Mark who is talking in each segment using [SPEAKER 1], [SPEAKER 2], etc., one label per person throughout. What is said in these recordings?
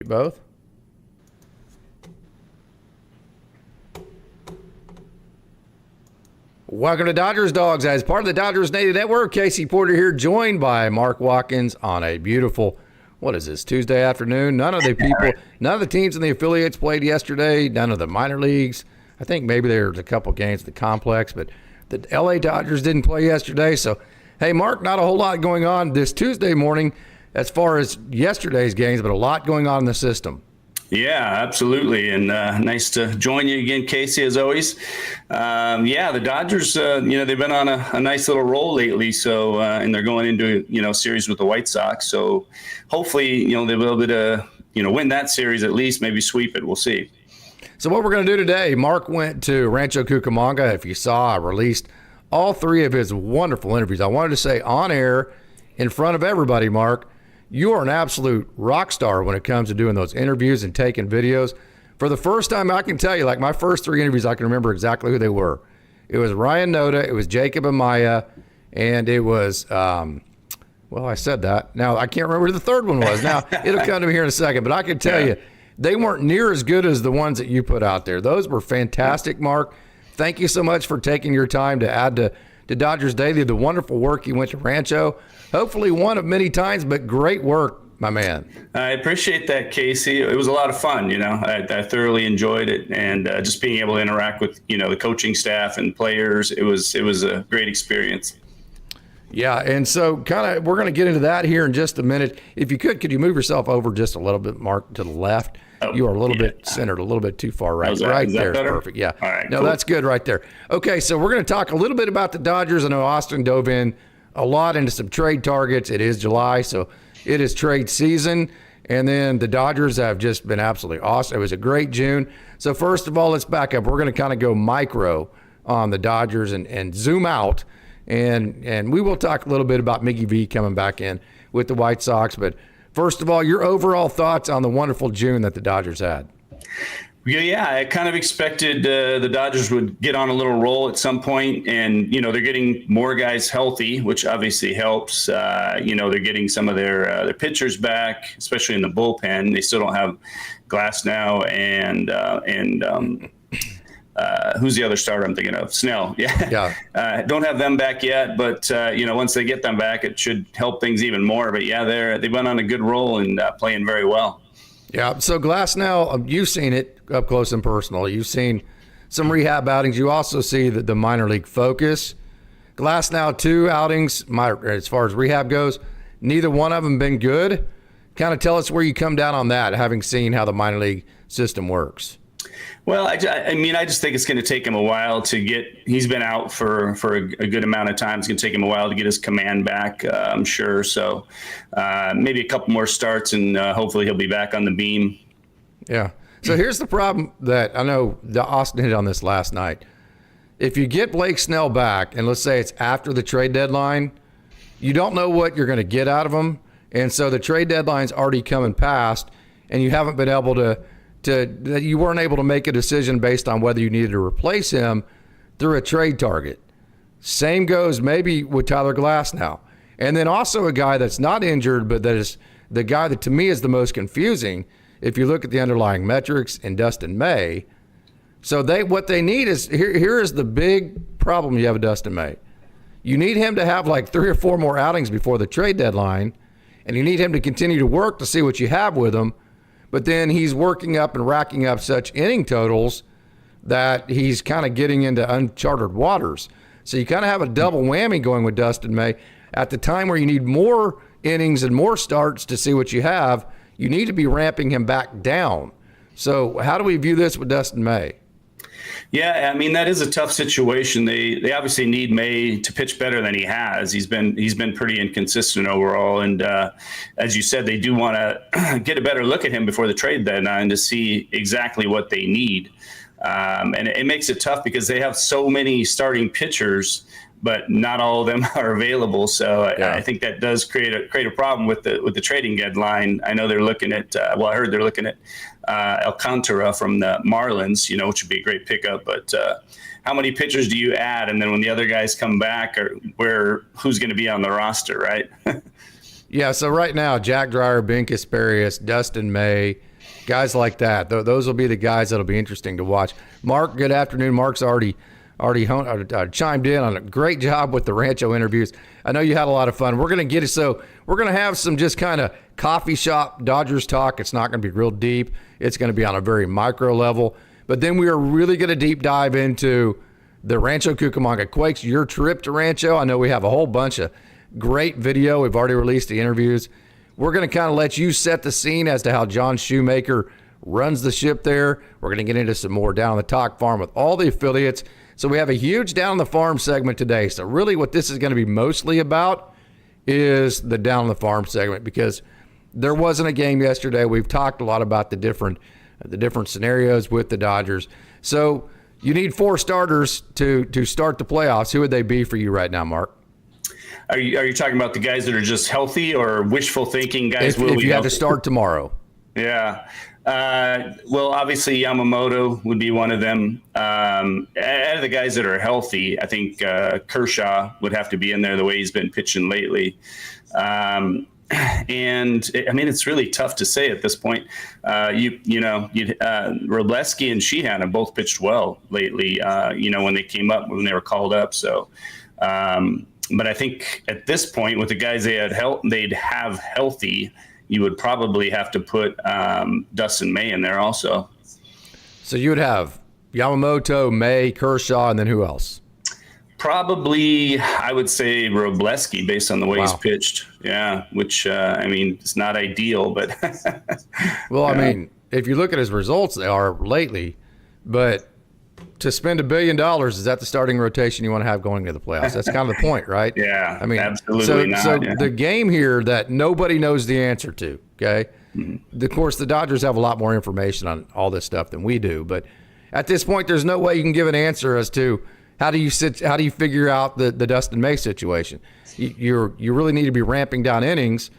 [SPEAKER 1] both. Welcome to Dodgers Dogs. As part of the Dodgers Native Network, Casey Porter here, joined by Mark Watkins on a beautiful, what is this, Tuesday afternoon? None of the teams in the affiliates played yesterday. None of the minor leagues. I think maybe there's a couple games at the complex, but the LA Dodgers didn't play yesterday. So, hey, Mark, not a whole lot going on this Tuesday morning as far as yesterday's games, but a lot going on in the system.
[SPEAKER 2] Yeah, absolutely. And nice to join you again, Casey, as always. The Dodgers, they've been on a nice little roll lately. So, and they're going into, a series with the White Sox. So hopefully, they'll be able to, win that series at least, maybe sweep it. We'll see.
[SPEAKER 1] So what we're going to do today, Mark went to Rancho Cucamonga. If you saw, I released all three of his wonderful interviews. I wanted to say on air in front of everybody, Mark, you are an absolute rock star when it comes to doing those interviews and taking videos. For the first time, I can tell you, like my first three interviews, I can remember exactly who they were. It was Ryan Noda, it was Jacob Amaya, and it was, I said that. Now, I can't remember who the third one was. Now, it'll come to me here in a second, but I can tell you, they weren't near as good as the ones that you put out there. Those were fantastic, Mark. Thank you so much for taking your time to add to Dodgers Daily, the wonderful work you went to Rancho. Hopefully one of many times, but great work, my man.
[SPEAKER 2] I appreciate that, Casey. It was a lot of fun. I thoroughly enjoyed it, and just being able to interact with the coaching staff and players. It was a great experience.
[SPEAKER 1] Yeah, and so we're going to get into that here in just a minute. If you could you move yourself over just a little bit, Mark, to the left? Oh, you are a little bit centered, a little bit too far right. Right there is perfect. Yeah.
[SPEAKER 2] All right.
[SPEAKER 1] No, cool. That's good right there. Okay, so we're going to talk a little bit about the Dodgers. I know Austin dove in a lot into some trade targets. It is July, so it is trade season. And then the Dodgers have just been absolutely awesome. It was a great June. So first of all, let's back up. We're going to kind of go micro on the Dodgers and zoom out. And we will talk a little bit about Miggy V coming back in with the White Sox. But first of all, your overall thoughts on the wonderful June that the Dodgers had.
[SPEAKER 2] Yeah, I kind of expected the Dodgers would get on a little roll at some point, and they're getting more guys healthy, which obviously helps. They're getting some of their pitchers back, especially in the bullpen. They still don't have Glasnow and who's the other starter I'm thinking of? Snell. Yeah. Don't have them back yet, but once they get them back, it should help things even more. But yeah, they've been on a good roll and playing very well.
[SPEAKER 1] Yeah, so Glasnow, you've seen it up close and personal. You've seen some rehab outings. You also see the minor league focus. Glasnow, 2 outings, as far as rehab goes, neither one of them been good. Kind of tell us where you come down on that, having seen how the minor league system works.
[SPEAKER 2] Well, I just think it's going to take him a while to get – he's been out for a good amount of time. It's going to take him a while to get his command back, I'm sure. So maybe a couple more starts, and hopefully he'll be back on the beam.
[SPEAKER 1] Yeah. So here's the problem that I know Austin hit on this last night. If you get Blake Snell back, and let's say it's after the trade deadline, you don't know what you're going to get out of him. And so the trade deadline's already coming past, and you haven't been able that you weren't able to make a decision based on whether you needed to replace him through a trade target. Same goes maybe with Tyler Glasnow. And then also a guy that's not injured, but that is the guy that to me is the most confusing if you look at the underlying metrics, in Dustin May. So what they need is, here is the big problem you have with Dustin May. You need him to have like 3 or 4 more outings before the trade deadline, and you need him to continue to work to see what you have with him. But then he's working up and racking up such inning totals that he's kind of getting into uncharted waters. So you kind of have a double whammy going with Dustin May. At the time where you need more innings and more starts to see what you have, you need to be ramping him back down. So how do we view this with Dustin May?
[SPEAKER 2] Yeah, that is a tough situation. They obviously need May to pitch better than he has. He's been pretty inconsistent overall, and as you said, they do want to get a better look at him before the trade deadline to see exactly what they need. And it makes it tough because they have so many starting pitchers, but not all of them are available. So I think that does create a problem with the trading deadline. I know they're looking at I heard they're looking at Alcantara from the Marlins, which would be a great pickup. But how many pitchers do you add? And then when the other guys come back, who's going to be on the roster, right?
[SPEAKER 1] Yeah, so right now, Jack Dreyer, Ben Kasparius, Dustin May, Guys like that. Those will be the guys that'll be interesting to watch. Mark, good afternoon. Mark's already chimed in on a great job with the Rancho interviews. I know you had a lot of fun. We're going to get it. So we're going to have some just kind of coffee shop Dodgers talk. It's not going to be real deep. It's going to be on a very micro level. But then we are really going to deep dive into the Rancho Cucamonga Quakes, your trip to Rancho. I know we have a whole bunch of great video. We've already released the interviews. We're going to kind of let you set the scene as to how John Shoemaker runs the ship there. We're going to get into some more Down on the Talk Farm with all the affiliates. So we have a huge Down on the Farm segment today. So really what this is going to be mostly about is the Down on the Farm segment, because there wasn't a game yesterday. We've talked a lot about the different scenarios with the Dodgers. So you need 4 starters to start the playoffs. Who would they be for you right now, Mark?
[SPEAKER 2] Are you talking about the guys that are just healthy, or wishful thinking guys?
[SPEAKER 1] If you had to start tomorrow.
[SPEAKER 2] Yeah. Well, obviously Yamamoto would be one of them. Out of the guys that are healthy, I think Kershaw would have to be in there the way he's been pitching lately. And I mean, it's really tough to say at this point. Robleski and Sheehan have both pitched well lately, when they were called up. So, but I think at this point, with the guys they'd have healthy, you would probably have to put Dustin May in there also. So
[SPEAKER 1] you would have Yamamoto, May, Kershaw, and then who else?
[SPEAKER 2] Probably, I would say Robleski, based on the way he's pitched. Yeah, which, it's not ideal, but.
[SPEAKER 1] Well, I mean, if you look at his results, they are lately, but to spend $1 billion, is that the starting rotation you want to have going into the playoffs? That's kind of the point, right?
[SPEAKER 2] Yeah,
[SPEAKER 1] I mean,
[SPEAKER 2] absolutely not.
[SPEAKER 1] So the game here that nobody knows the answer to, okay? Mm-hmm. Of course, the Dodgers have a lot more information on all this stuff than we do, but at this point, there's no way you can give an answer as to how do you figure out the Dustin May situation. You really need to be ramping down innings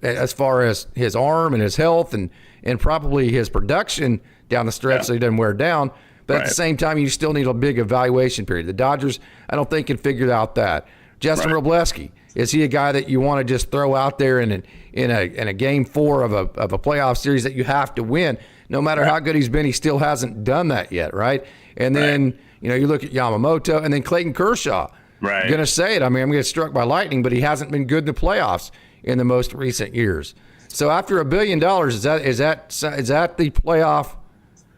[SPEAKER 1] as far as his arm and his health and probably his production down the stretch so he doesn't wear down. But at the same time, you still need a big evaluation period. The Dodgers, I don't think, can figure out that. Justin Robleski, is he a guy that you want to just throw out there in a game 4 of a playoff series that you have to win? No matter how good he's been, he still hasn't done that yet, right? And then you look at Yamamoto and then Clayton Kershaw.
[SPEAKER 2] Right.
[SPEAKER 1] I'm going to say it. I mean, I'm going to get struck by lightning, but he hasn't been good in the playoffs in the most recent years. So after $1 billion, is that the playoff?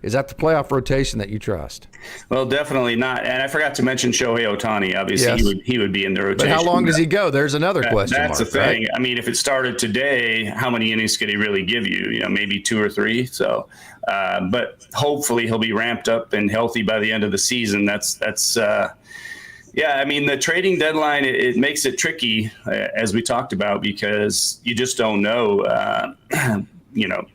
[SPEAKER 1] Is that the playoff rotation that you trust?
[SPEAKER 2] Well, definitely not. And I forgot to mention Shohei Ohtani. Obviously, he would be in the rotation.
[SPEAKER 1] But how long does he go? There's another question.
[SPEAKER 2] That's the thing. Right? I mean, if it started today, how many innings could he really give you? Maybe 2 or 3. So, but hopefully he'll be ramped up and healthy by the end of the season. That's. I mean, the trading deadline, it makes it tricky, as we talked about, because you just don't know.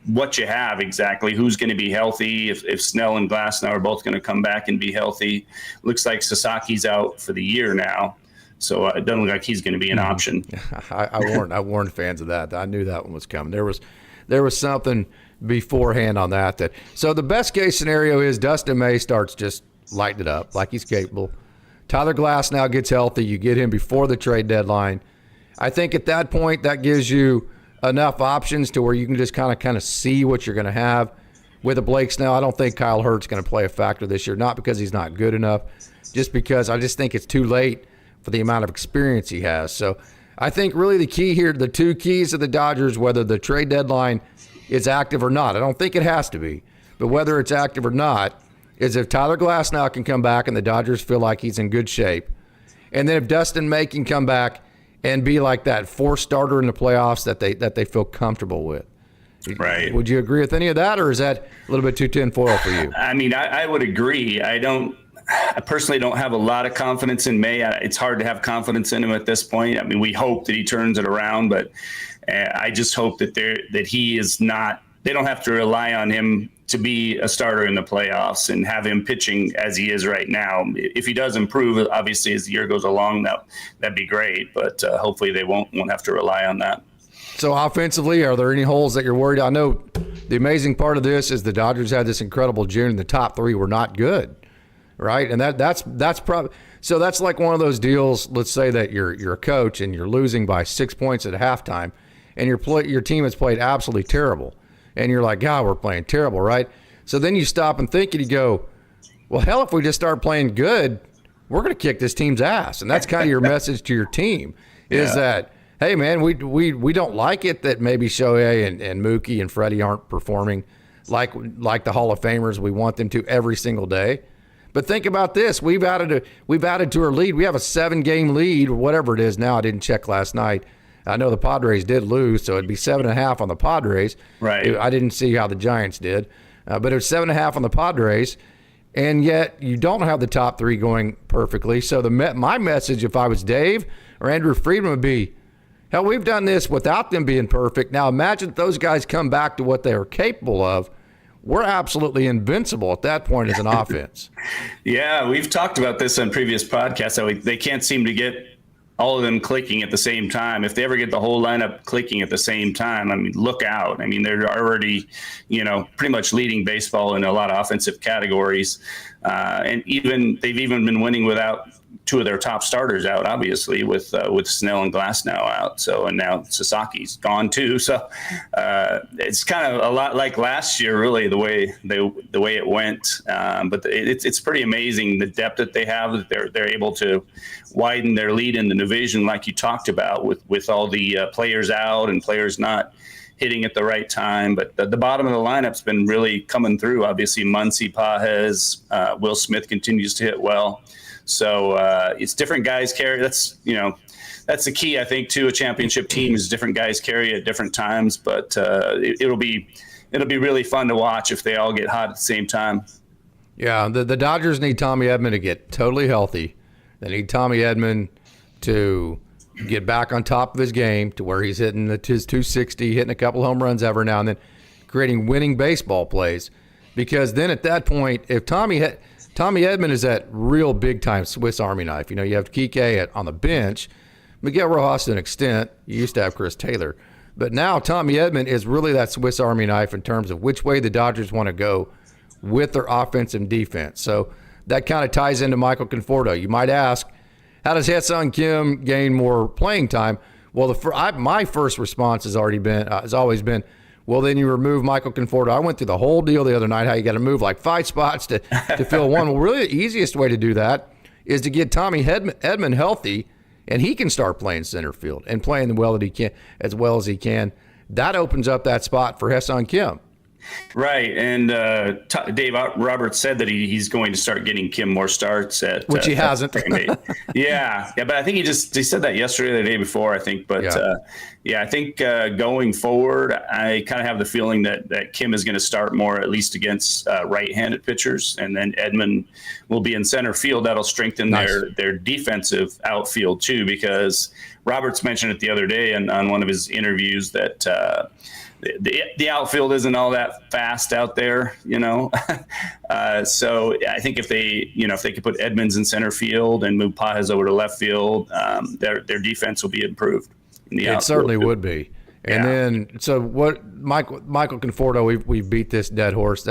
[SPEAKER 2] What you have exactly, who's going to be healthy, if Snell and Glasnow are both going to come back and be healthy. Looks like Sasaki's out for the year now, so it doesn't look like he's going to be an option.
[SPEAKER 1] I warned fans of that. I knew that one was coming. There was something beforehand on that. So the best case scenario is Dustin May starts just lighting it up like he's capable. Tyler Glasnow gets healthy. You get him before the trade deadline. I think at that point that gives you enough options to where you can just kind of see what you're going to have with a Blake Snell. I don't think Kyle Hurt's going to play a factor this year, not because he's not good enough, just because I just think it's too late for the amount of experience he has. So I think really the key here, the 2 keys of the Dodgers, whether the trade deadline is active or not, I don't think it has to be, but whether it's active or not, is if Tyler Glasnow can come back and the Dodgers feel like he's in good shape, and then if Dustin May can come back and be like that 4th starter in the playoffs that they feel comfortable with.
[SPEAKER 2] Right.
[SPEAKER 1] Would you agree with any of that, or is that a little bit too tinfoil for you?
[SPEAKER 2] I mean, I would agree. I personally don't have a lot of confidence in May. It's hard to have confidence in him at this point. I mean, we hope that he turns it around, but I just hope that he is not. They don't have to rely on him to be a starter in the playoffs and have him pitching as he is right now. If he does improve, obviously, as the year goes along, that'd be great. But hopefully they won't have to rely on that.
[SPEAKER 1] So offensively, are there any holes that you're worried? I know the amazing part of this is the Dodgers had this incredible June, and the top 3 were not good, right? And that's probably so. That's like one of those deals. Let's say that you're a coach and you're losing by 6 points at halftime, and your team has played absolutely terrible. and you're like, God, we're playing terrible, right? So then you stop and think and you go, well, hell, if we just start playing good, we're going to kick this team's ass. And that's kind of your message to your team is that, hey, man, we don't like it that maybe Shohei and Mookie and Freddie aren't performing like the Hall of Famers we want them to every single day. But think about this. We've added to our lead. We have a 7-game lead, or whatever it is now. I didn't check last night. I know the Padres did lose, so it'd be 7.5 on the Padres.
[SPEAKER 2] Right.
[SPEAKER 1] I didn't see how the Giants did. But it was 7.5 on the Padres. And yet you don't have the top 3 going perfectly. So my message, if I was Dave or Andrew Friedman, would be, hell, we've done this without them being perfect. Now imagine if those guys come back to what they are capable of. We're absolutely invincible at that point as an offense.
[SPEAKER 2] Yeah, we've talked about this on previous podcasts. How they can't seem to get all of them clicking at the same time. If they ever get the whole lineup clicking at the same time, I mean, look out. I mean, they're already, pretty much leading baseball in a lot of offensive categories. And they've even been winning without 2 of their top starters out, obviously, with Snell and Glasnow out. So, and now Sasaki's gone too. So it's kind of a lot like last year, really, the way it went. But it's pretty amazing the depth that they have. That they're able to widen their lead in the division, like you talked about, with all the players out and players not hitting at the right time. But the bottom of the lineup's been really coming through. Obviously, Muncy, Pages, Will Smith continues to hit well. So it's different guys carry. That's the key, I think, to a championship team is different guys carry at different times. But it'll be really fun to watch if they all get hot at the same time.
[SPEAKER 1] Yeah, the Dodgers need Tommy Edman to get totally healthy. They need Tommy Edman to get back on top of his game to where he's hitting his 260, hitting a couple home runs every now and then, creating winning baseball plays. Because then at that point, if Tommy Edman is that real big-time Swiss Army knife. You have Kike on the bench, Miguel Rojas to an extent. You used to have Chris Taylor. But now Tommy Edman is really that Swiss Army knife in terms of which way the Dodgers want to go with their offense and defense. So that kind of ties into Michael Conforto. You might ask, how does Ha-Seong Kim gain more playing time? Well, my first response has always been, well, then you remove Michael Conforto. I went through the whole deal the other night, how you got to move like 5 spots to fill one. Well, really the easiest way to do that is to get Tommy Edman healthy, and he can start playing center field and playing as well as he can. That opens up that spot for Ha-Seong Kim.
[SPEAKER 2] Right, and Dave Roberts said that he's going to start getting Kim more starts at
[SPEAKER 1] which he hasn't.
[SPEAKER 2] yeah, but I think he said that yesterday or the day before, I think. But I think going forward, I kind of have the feeling that Kim is going to start more, at least against right-handed pitchers, and then Edman will be in center field. That'll strengthen their defensive outfield too, because Roberts mentioned it the other day on one of his interviews that the outfield isn't all that fast out there, So I think if they could put Edmonds in center field and move Pages over to left field, their defense will be improved. In the
[SPEAKER 1] it certainly would be. And then, so what, Michael Conforto, we've beat this dead horse.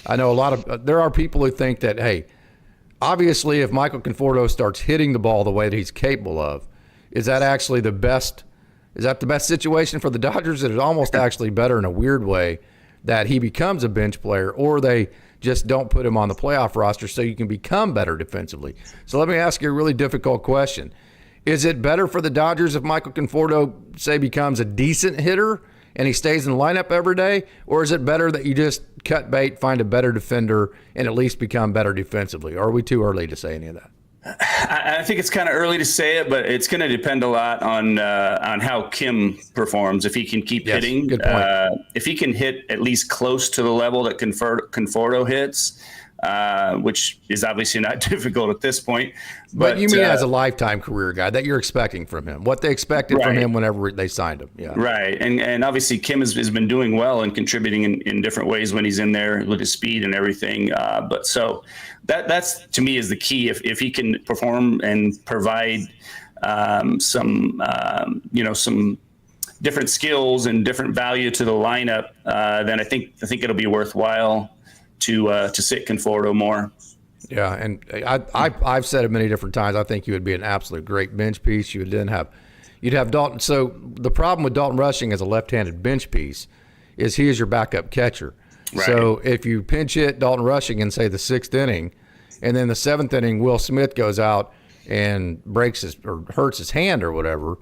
[SPEAKER 1] I know there are people who think that, hey, obviously if Michael Conforto starts hitting the ball the way that he's capable of, is that actually the best? Is that the best situation for the Dodgers? It is almost actually better in a weird way that he becomes a bench player, or they just don't put him on the playoff roster so you can become better defensively. So let me ask you a really difficult question. Is it better for the Dodgers if Michael Conforto, say, becomes a decent hitter and he stays in the lineup every day? Or is it better that you just cut bait, find a better defender, and at least become better defensively? Or are we too early to say any of that?
[SPEAKER 2] I think it's kind of early to say it, but it's going to depend a lot on how Kim performs. If he can keep hitting,
[SPEAKER 1] good point.
[SPEAKER 2] If he can hit at least close to the level that Conforto hits, which is obviously not difficult at this point.
[SPEAKER 1] But you mean as a lifetime career guy that you're expecting from him, what they expected from him whenever they signed him. Yeah.
[SPEAKER 2] Right. And obviously Kim has been doing well and contributing in different ways when he's in there with his speed and everything. But so that's to me is the key. If he can perform and provide some different skills and different value to the lineup, then I think it'll be worthwhile to sit Conforto more.
[SPEAKER 1] Yeah, and I've said it many different times. I think you would be an absolute great bench piece. You'd have Dalton. So the problem with Dalton Rushing as a left-handed bench piece is he is your backup catcher.
[SPEAKER 2] Right.
[SPEAKER 1] So if you pinch hit Dalton Rushing in, say, the 6th inning, and then the 7th inning, Will Smith goes out and breaks his or hurts his hand or whatever,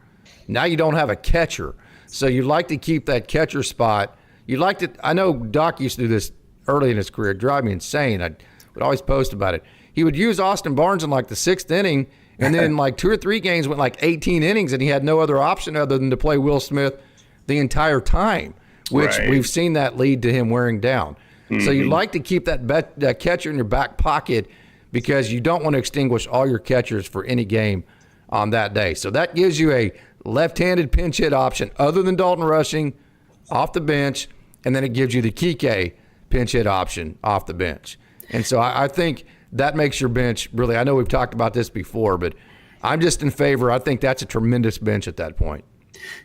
[SPEAKER 1] now you don't have a catcher. So you like to keep that catcher spot. You like to. I know Doc used to do this early in his career. It drive me insane. I would always post about it. He would use Austin Barnes in like the 6th inning, and then like 2 or 3 games went like 18 innings, and he had no other option other than to play Will Smith the entire time, which we've seen that lead to him wearing down. Mm-hmm. So you like to keep that catcher in your back pocket because you don't want to extinguish all your catchers for any game on that day. So that gives you a left-handed pinch hit option other than Dalton Rushing off the bench, and then it gives you the Kike pinch hit option off the bench. And so I think that makes your bench really, I know we've talked about this before, but I'm just in favor. I think that's a tremendous bench at that point.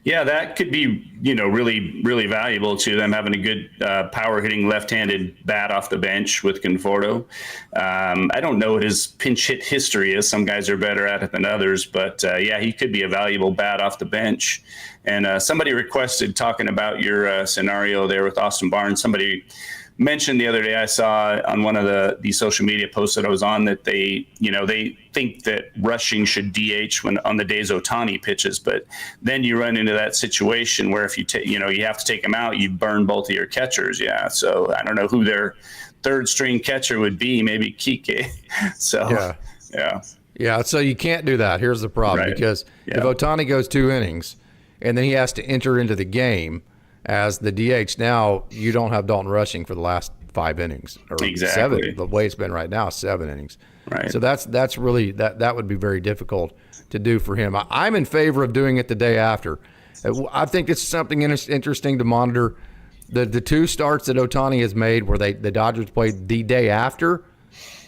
[SPEAKER 2] Yeah, that could be, really, really valuable to them, having a good power hitting left-handed bat off the bench with Conforto. I don't know what his pinch hit history is. Some guys are better at it than others, but he could be a valuable bat off the bench. And somebody requested, talking about your scenario there with Austin Barnes, somebody mentioned the other day, I saw on one of the social media posts that I was on, that they think that Rushing should DH when on the days Ohtani pitches, but then you run into that situation where if you you have to take him out, you burn both of your catchers. Yeah, so I don't know who their third string catcher would be. Maybe Kike. So yeah. So you can't do that. Here's the problem, because if Ohtani goes 2 innings and then he has to enter into the game as the DH, now you don't have Dalton Rushing for the last 5 innings or 7. The way it's been right now, 7 innings. Right. So that's really that would be very difficult to do for him. I'm in favor of doing it the day after. I think it's something interesting to monitor. The 2 starts that Ohtani has made where the Dodgers played the day after,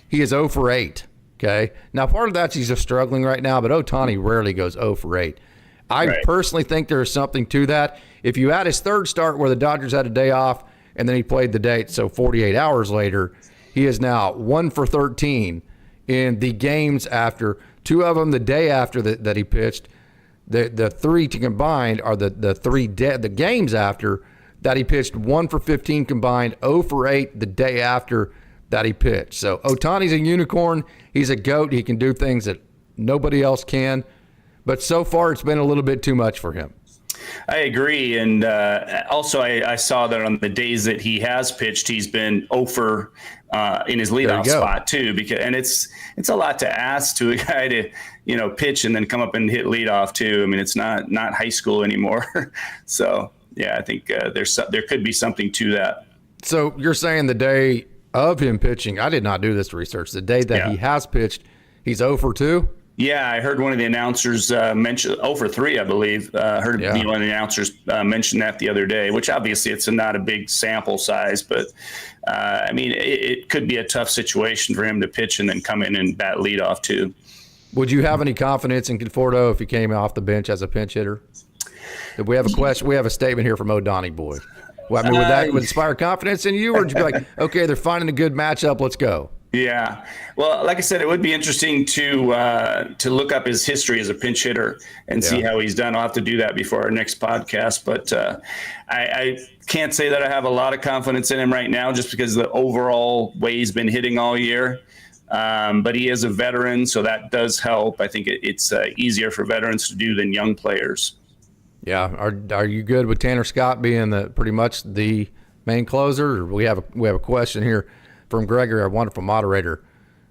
[SPEAKER 2] he is 0 for 8. Okay. Now part of that's he's just struggling right now, but Ohtani rarely goes 0 for 8. I personally think there's something to that. If you add his 3rd start where the Dodgers had a day off and then he played the date, so 48 hours later, he is now 1 for 13 in the games after. 2 of them the day after that he pitched. The 3 combined are the games after that he pitched. 1 for 15 combined, 0 for 8 the day after that he pitched. So Ohtani's a unicorn. He's a GOAT. He can do things that nobody else can. But so far, it's been a little bit too much for him. I agree. And also, I saw that on the days that he has pitched, he's been 0 for in his leadoff spot, too. And it's a lot to ask to a guy to, pitch and then come up and hit leadoff, too. I mean, it's not high school anymore. So, I think there could be something to that.
[SPEAKER 1] So you're saying the day of him pitching, I did not do this research, the day that he has pitched, he's 0 for 2?
[SPEAKER 2] Yeah, I heard one of the announcers mention 0 for 3, I believe. One of the announcers mention that the other day, which obviously it's not a big sample size, but it could be a tough situation for him to pitch and then come in and bat leadoff too.
[SPEAKER 1] Would you have any confidence in Conforto if he came off the bench as a pinch hitter? If we have a question, we have a statement here from O'Donnell Boy. Well, would that inspire confidence in you, or would you be like, okay, they're finding a good matchup, let's go?
[SPEAKER 2] Yeah. Well, like I said, it would be interesting to look up his history as a pinch hitter and see how he's done. I'll have to do that before our next podcast. But I can't say that I have a lot of confidence in him right now just because of the overall way he's been hitting all year. But he is a veteran, so that does help. I think it's easier for veterans to do than young players.
[SPEAKER 1] Yeah. Are you good with Tanner Scott being pretty much the main closer? We have a question here from Gregory, our wonderful moderator.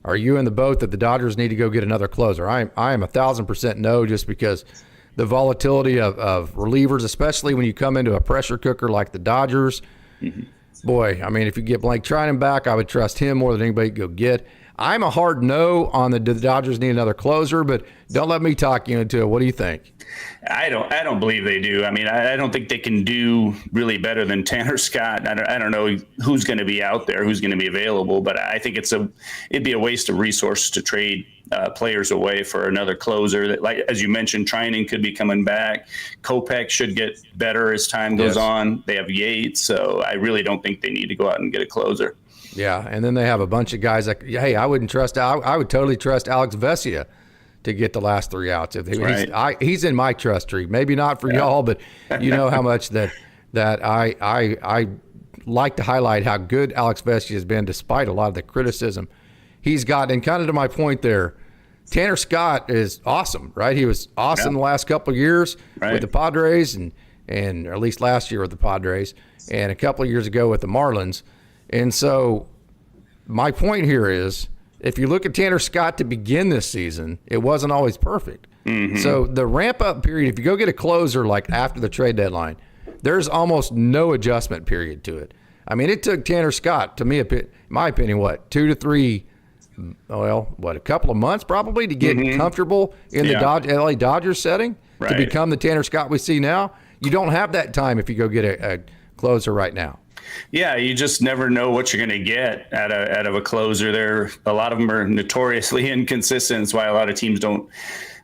[SPEAKER 1] Are you in the boat that the Dodgers need to go get another closer? I am 1,000% no, just because the volatility of relievers, especially when you come into a pressure cooker like the Dodgers. Mm-hmm. Boy, I mean, if you get Blake Trinan back, I would trust him more than anybody could go get. I'm a hard no on the Dodgers need another closer, but don't let me talk you into it. What do you think?
[SPEAKER 2] I don't believe they do. I mean, I don't think they can do really better than Tanner Scott. I don't know who's going to be out there, who's going to be available, but I think it'd be a waste of resources to trade players away for another closer. That, like as you mentioned, Trinan could be coming back. Kopech should get better as time goes on. They have Yates, so I really don't think they need to go out and get a closer.
[SPEAKER 1] Yeah, and then they have a bunch of guys that, hey, I would totally trust Alex Vesia to get the last 3 outs. He's in my trust tree. Maybe not for y'all, but you know how much that that I like to highlight how good Alex Vesky has been despite a lot of the criticism he's gotten. And kind of to my point there, Tanner Scott is awesome, right? He was awesome the last couple of years with the Padres and or at least last year with the Padres and a couple of years ago with the Marlins. And so my point here is, if you look at Tanner Scott to begin this season, it wasn't always perfect. So the ramp-up period, if you go get a closer like after the trade deadline, there's almost no adjustment period to it. I mean, it took Tanner Scott, to me, in my opinion, 2 to 3, a couple of months probably to get comfortable in the LA Dodgers setting to become the Tanner Scott we see now. You don't have that time if you go get a closer right now.
[SPEAKER 2] Yeah, you just never know what you're going to get out of a closer. A lot of them are notoriously inconsistent. That's why a lot of teams don't.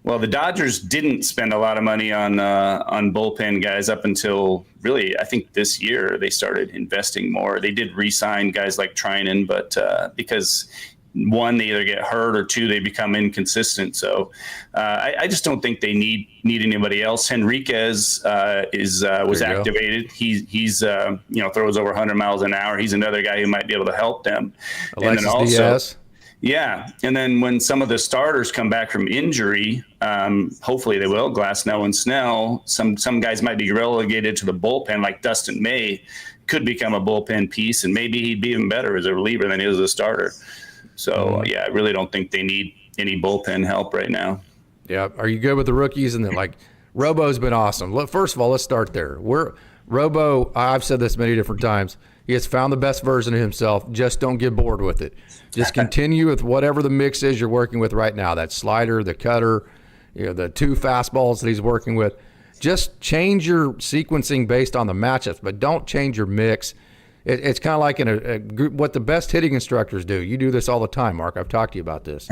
[SPEAKER 2] Well, the Dodgers didn't spend a lot of money on bullpen guys up until really, I think this year they started investing more. They did re-sign guys like Trinan, but because one, they either get hurt, or two, they become inconsistent. So I just don't think they need anybody else. Henriquez was activated. He's throws over 100 miles an hour. He's another guy who might be able to help them.
[SPEAKER 1] Alexis and then also, Diaz.
[SPEAKER 2] Yeah, and then when some of the starters come back from injury, hopefully they will, Glasnow and Snell, some guys might be relegated to the bullpen, like Dustin May could become a bullpen piece, and maybe he'd be even better as a reliever than he is as a starter. So, I really don't think they need any bullpen help right now.
[SPEAKER 1] Yeah. Are you good with the rookies? And then, Robo's been awesome. First of all, let's start there. Robo, I've said this many different times, he has found the best version of himself. Just don't get bored with it. Just continue with whatever the mix is you're working with right now, that slider, the cutter, the 2 fastballs that he's working with. Just change your sequencing based on the matchups, but don't change your mix. It's kind of like in a group, what the best hitting instructors do. You do this all the time, Mark. I've talked to you about this.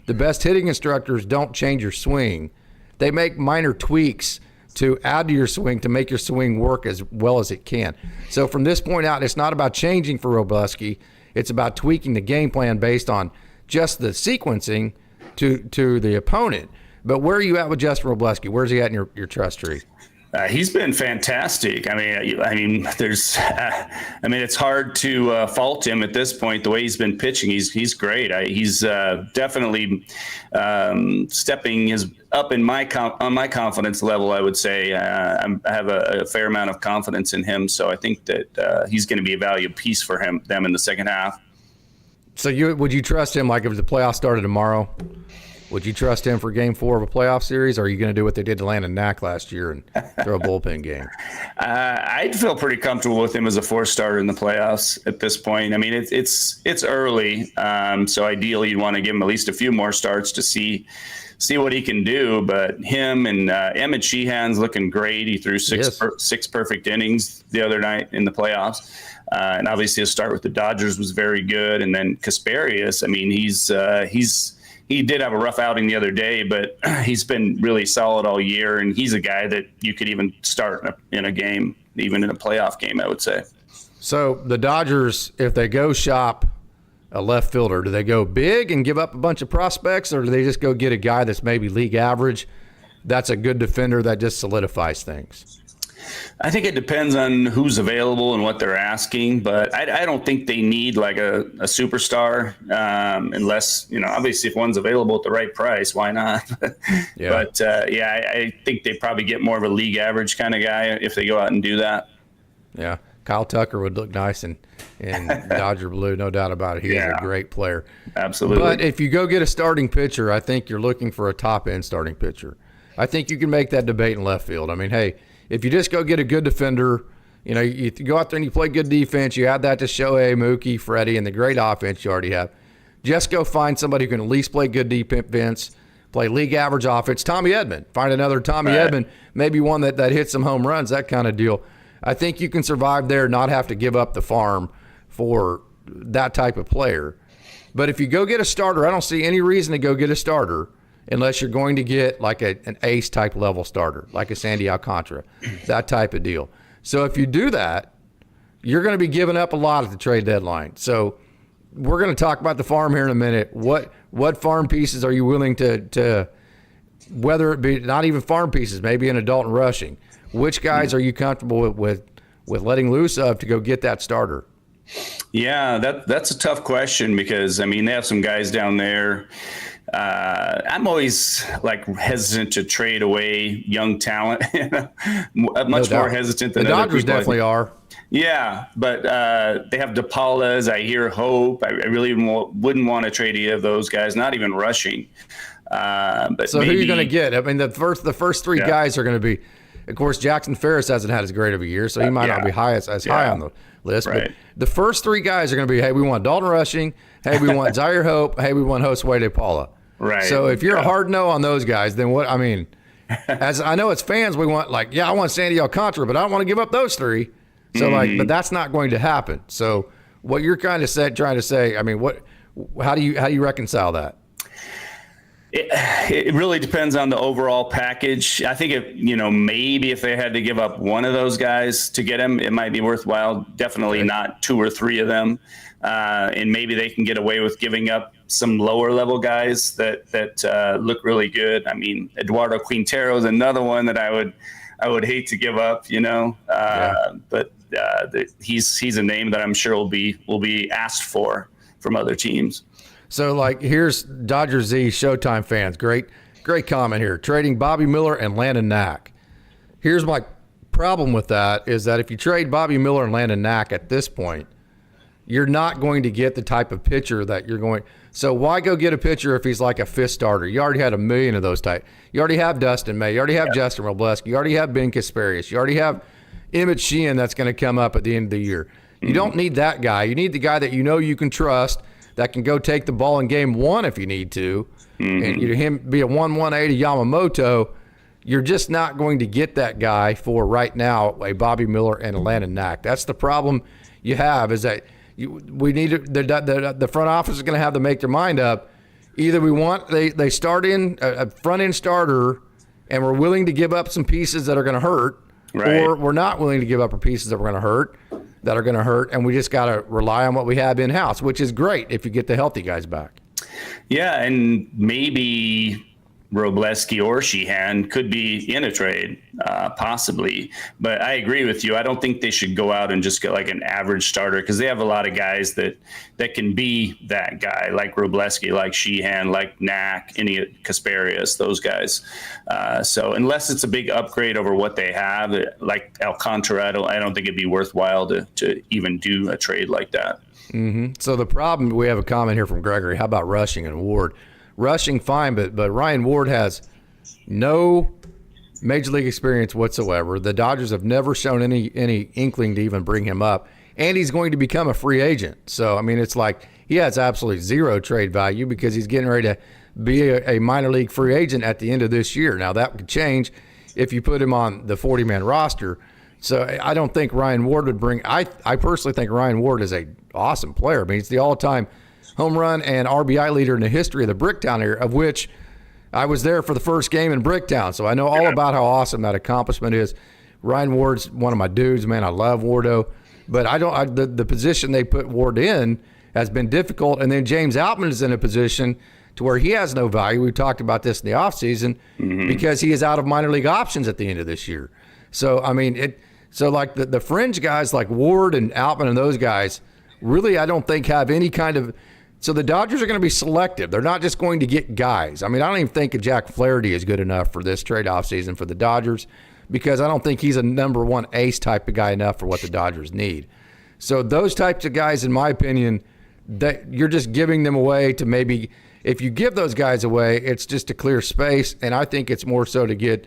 [SPEAKER 1] The best hitting instructors don't change your swing. They make minor tweaks to add to your swing to make your swing work as well as it can. So from this point out, it's not about changing for Robleski. It's about tweaking the game plan based on just the sequencing to the opponent. But where are you at with Justin Robleski? Where's he at in your trust tree?
[SPEAKER 2] He's been fantastic. I mean, it's hard to fault him at this point. The way he's been pitching, he's great. He's definitely stepping up in on my confidence level. I would say I have a fair amount of confidence in him. So I think that he's going to be a valuable piece for them in the second half.
[SPEAKER 1] So would you trust him? Like if the playoffs started tomorrow, would you trust him for Game 4 of a playoff series, or are you going to do what they did to Landon Knack last year and throw a bullpen game?
[SPEAKER 2] I'd feel pretty comfortable with him as a 4-starter in the playoffs at this point. I mean, it's early, so ideally you'd want to give him at least a few more starts to see what he can do. But him and Emmett Sheehan's looking great. He threw six perfect innings the other night in the playoffs. And obviously his start with the Dodgers was very good. And then Kasparius, I mean, he did have a rough outing the other day, but he's been really solid all year, and he's a guy that you could even start in a game, even in a playoff game, I would say.
[SPEAKER 1] So the Dodgers, if they go shop a left fielder, do they go big and give up a bunch of prospects, or do they just go get a guy that's maybe league average, that's a good defender that just solidifies things?
[SPEAKER 2] I think it depends on who's available and what they're asking, but I don't think they need like a superstar unless, obviously if one's available at the right price, why not? Yeah. But I think they probably get more of a league average kind of guy if they go out and do that.
[SPEAKER 1] Yeah. Kyle Tucker would look nice in Dodger blue, no doubt about it. He is a great player.
[SPEAKER 2] Absolutely.
[SPEAKER 1] But if you go get a starting pitcher, I think you're looking for a top-end starting pitcher. I think you can make that debate in left field. I mean, hey, if you just go get a good defender, you go out there and you play good defense, you add that to Shohei, Mookie, Freddie, and the great offense you already have. Just go find somebody who can at least play good defense, play league average offense. Tommy Edman. Find another Tommy Edman, maybe one that hits some home runs, that kind of deal. I think you can survive there, not have to give up the farm for that type of player. But if you go get a starter, I don't see any reason to go get a starter unless you're going to get like an ace-type level starter, like a Sandy Alcantara, that type of deal. So if you do that, you're going to be giving up a lot at the trade deadline. So we're going to talk about the farm here in a minute. What farm pieces are you willing to whether it be not even farm pieces, maybe an adult and rushing, which guys are you comfortable with with letting loose of to go get that starter?
[SPEAKER 2] Yeah, that's a tough question because, I mean, they have some guys down there. I'm always like hesitant to trade away young talent. Much more hesitant than
[SPEAKER 1] the
[SPEAKER 2] other
[SPEAKER 1] Dodgers
[SPEAKER 2] people.
[SPEAKER 1] definitely are.
[SPEAKER 2] Yeah, but they have DePaulas. I hear Hope. I really wouldn't want to trade either of those guys, not even rushing. But
[SPEAKER 1] so
[SPEAKER 2] maybe,
[SPEAKER 1] who are you going to get? I mean, the first three guys are going to be, of course, Jackson Ferris hasn't had as great of a year, so he might not be as high on the list.
[SPEAKER 2] Right.
[SPEAKER 1] But the first three guys are going to be, hey, we want Dalton Rushing. Hey, we want Zaire Hope. Hey, we want Josue DePaula.
[SPEAKER 2] Right.
[SPEAKER 1] So if you're a hard no on those guys, then what? I mean, as I know, as fans, we want I want Sandy Alcantara, but I don't want to give up those three. So but that's not going to happen. So what you're trying to say, I mean, how do you reconcile that?
[SPEAKER 2] It really depends on the overall package. I think maybe if they had to give up one of those guys to get him, it might be worthwhile. Definitely not two or three of them. And maybe they can get away with giving up some lower level guys that look really good. I mean, Eduardo Quintero is another one that I would hate to give up, but he's a name that I'm sure will be asked for from other teams.
[SPEAKER 1] So here's Dodger Z Showtime fans. Great comment here. Trading Bobby Miller and Landon Knack. Here's my problem with that is that if you trade Bobby Miller and Landon Knack at this point, you're not going to get the type of pitcher that you're going. So why go get a pitcher if he's like a fifth starter? You already had a million of those type. You already have Dustin May. You already have Justin Robleski. You already have Ben Kasparius. You already have Emmett Sheehan that's going to come up at the end of the year. You don't need that guy. You need the guy that you can trust that can go take the ball in game one if you need to, and him be a 1-1-8 Yamamoto. You're just not going to get that guy for right now, a Bobby Miller and a Landon Knack. That's the problem you have is that we need the front office is going to have to make their mind up. Either we want they start in a front end starter, and we're willing to give up some pieces that are going to hurt, or we're not willing to give up pieces that are going to hurt, and we just got to rely on what we have in house, which is great if you get the healthy guys back.
[SPEAKER 2] Yeah, and maybe Robleski or Sheehan could be in a trade, possibly. But I agree with you. I don't think they should go out and just get like an average starter because they have a lot of guys that can be that guy, like Robleski, like Sheehan, like Knack, any Kasparius, those guys. So unless it's a big upgrade over what they have, like Alcantara, I don't think it'd be worthwhile to even do a trade like that.
[SPEAKER 1] Mm-hmm. So the problem, we have a comment here from Gregory. How about Rushing and Ward? Rushing, fine, but Ryan Ward has no major league experience whatsoever. The Dodgers have never shown any inkling to even bring him up, and he's going to become a free agent. So, I mean, it's like he has absolutely zero trade value because he's getting ready to be a minor league free agent at the end of this year. Now, that could change if you put him on the 40-man roster. So I don't think Ryan Ward would bring – I personally think Ryan Ward is an awesome player. I mean, he's the all-time – home run and RBI leader in the history of the Bricktown area, of which I was there for the first game in Bricktown. So I know all about how awesome that accomplishment is. Ryan Ward's one of my dudes, man. I love Wardo. But the position they put Ward in has been difficult. And then James Outman is in a position to where he has no value. We talked about this in the offseason because he is out of minor league options at the end of this year. So, I mean, the fringe guys like Ward and Outman and those guys really I don't think have any kind of – so the Dodgers are going to be selective. They're not just going to get guys. I mean, I don't even think Jack Flaherty is good enough for this trade offseason for the Dodgers because I don't think he's a number one ace type of guy enough for what the Dodgers need. So those types of guys, in my opinion, that you're just giving them away to maybe – if you give those guys away, it's just to clear space, and I think it's more so to get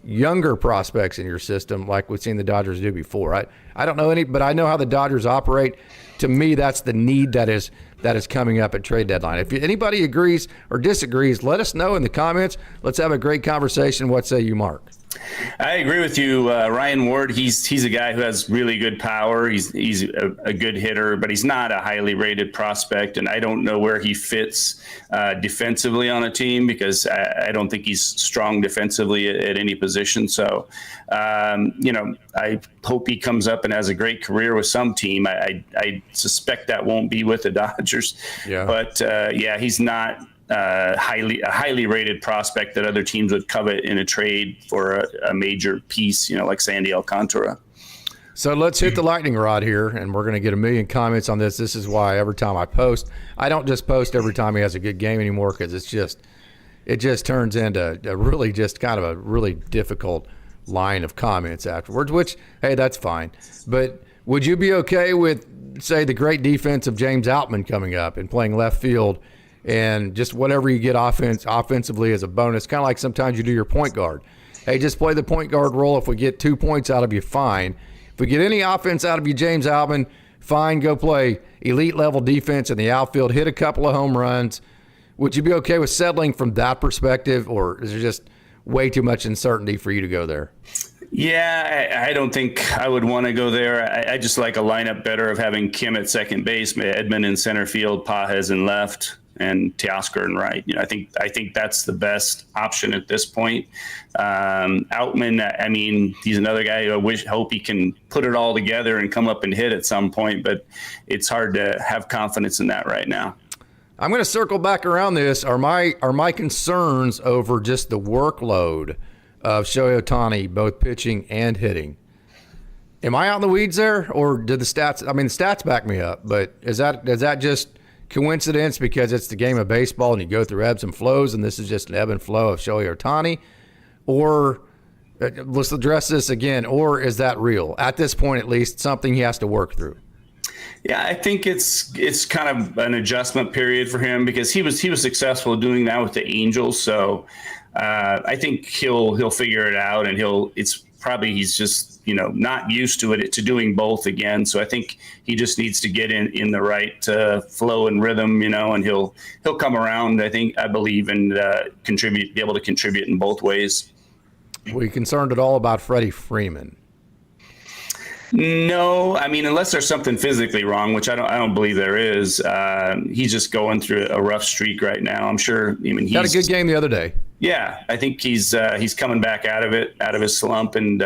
[SPEAKER 1] younger prospects in your system like we've seen the Dodgers do before. I don't know any, but I know how the Dodgers operate. To me, that's the need that is coming up at trade deadline. If anybody agrees or disagrees, let us know in the comments. Let's have a great conversation. What say you, Mark?
[SPEAKER 2] I agree with you. Ryan Ward, he's a guy who has really good power. He's a good hitter, but he's not a highly rated prospect, and I don't know where he fits defensively on a team because I don't think he's strong defensively at any position. So, I hope he comes up and has a great career with some team. I suspect that won't be with the Dodgers. Yeah. But, he's not a highly rated prospect that other teams would covet in a trade for a major piece, like Sandy Alcantara.
[SPEAKER 1] So let's hit the lightning rod here, and we're going to get a million comments on this. This is why every time I post, I don't just post every time he has a good game anymore, because it just turns into a really just kind of a really difficult line of comments afterwards, which, hey, that's fine. But would you be okay with, say, the great defense of James Outman coming up and playing left field, and just whatever you get offensively as a bonus, kind of like sometimes you do your point guard? Hey, just play the point guard role. If we get 2 points out of you, fine. If we get any offense out of you, James Outman, fine, go play elite level defense in the outfield, hit a couple of home runs. Would you be okay with settling from that perspective, or is there just way too much uncertainty for you to go there?
[SPEAKER 2] Yeah, I don't think I would want to go there. I just like a lineup better of having Kim at second base, Edman in center field, Pages in left, and Teoscar in right. I think that's the best option at this point. Outman, I mean, he's another guy who hope he can put it all together and come up and hit at some point, but it's hard to have confidence in that right now.
[SPEAKER 1] I'm going to circle back around this. Are my concerns over just the workload of Shohei Ohtani, both pitching and hitting? Am I out in the weeds there, or did the stats? I mean, the stats back me up, but is that just coincidence because it's the game of baseball and you go through ebbs and flows, and this is just an ebb and flow of Shohei Ohtani? Or let's address this again. Or is that real at this point, at least something he has to work through?
[SPEAKER 2] Yeah, I think it's kind of an adjustment period for him, because he was successful doing that with the Angels. So I think he'll figure it out, and he's just not used to doing both again. So I think he just needs to get in the right flow and rhythm, and he'll come around. I believe, and be able to contribute in both ways.
[SPEAKER 1] Were you concerned at all about Freddie Freeman?
[SPEAKER 2] No, I mean, unless there's something physically wrong, which I don't believe there is. He's just going through a rough streak right now. I'm sure. I mean, he
[SPEAKER 1] had a good game the other day.
[SPEAKER 2] Yeah, I think he's coming back out of his slump, and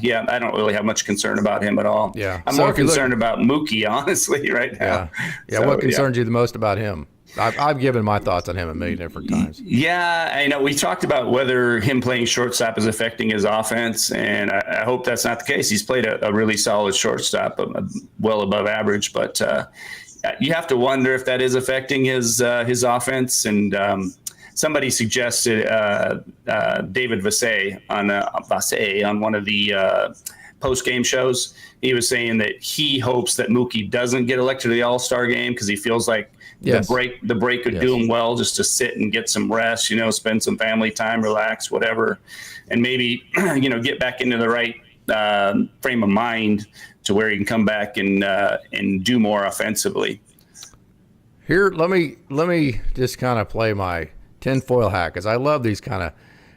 [SPEAKER 2] yeah, I don't really have much concern about him at all.
[SPEAKER 1] Yeah,
[SPEAKER 2] I'm more concerned about Mookie, honestly, right now.
[SPEAKER 1] Yeah. What concerns you the most about him? I've given my thoughts on him a million different times.
[SPEAKER 2] Yeah, I know. We talked about whether him playing shortstop is affecting his offense, and I hope that's not the case. He's played a really solid shortstop, well above average, but you have to wonder if that is affecting his offense. And somebody suggested David Vassay on one of the post-game shows. He was saying that he hopes that Mookie doesn't get elected to the All-Star game, because he feels like the break could do him well, just to sit and get some rest, spend some family time, relax, whatever, and maybe get back into the right frame of mind to where he can come back and do more offensively.
[SPEAKER 1] Here, let me just kind of play my tinfoil hat, because I love these kind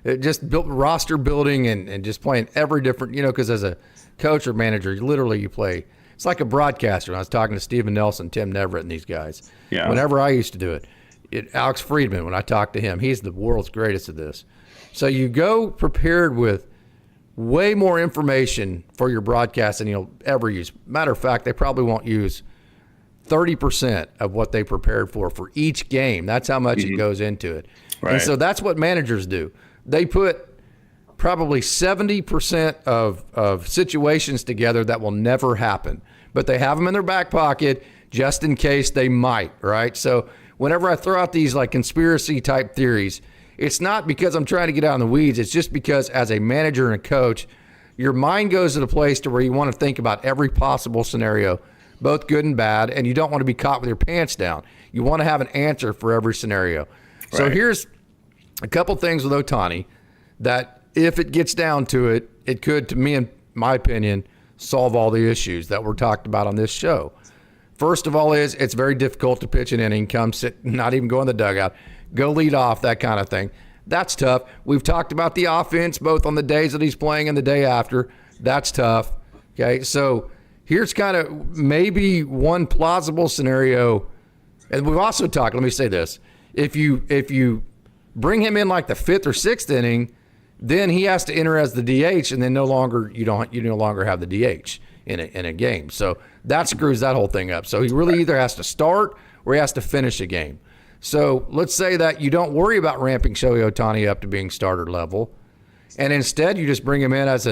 [SPEAKER 1] of just roster building and just playing every different, because as a coach or manager, you play. It's like a broadcaster. I was talking to Steven Nelson, Tim Neverett, and these guys.
[SPEAKER 2] Yeah.
[SPEAKER 1] Whenever I used to do it, Alex Friedman, when I talked to him, he's the world's greatest at this. So you go prepared with way more information for your broadcast than you'll ever use. Matter of fact, they probably won't use 30% of what they prepared for each game. That's how much it goes into it.
[SPEAKER 2] Right.
[SPEAKER 1] And so that's what managers do. They put probably 70% of situations together that will never happen, but they have them in their back pocket just in case they might, right? So whenever I throw out these like conspiracy type theories, it's not because I'm trying to get out in the weeds. It's just because as a manager and a coach, your mind goes to the place to where you want to think about every possible scenario, both good and bad, and you don't want to be caught with your pants down. You want to have an answer for every scenario. Right. So here's a couple things with Ohtani that, if it gets down to it, it could, to me, in my opinion, solve all the issues that were talked about on this show. First of all it's very difficult to pitch an inning, come sit, not even go in the dugout, go lead off, that kind of thing. That's tough. We've talked about the offense, both on the days that he's playing and the day after. That's tough. Okay, so here's kind of maybe one plausible scenario. And we've also talked, let me say this, if you bring him in like the fifth or sixth inning, then he has to enter as the DH, and then you no longer have the DH in a game. So that screws that whole thing up. So he really either has to start or he has to finish a game. So let's say that you don't worry about ramping Shohei Ohtani up to being starter level, and instead you just bring him in as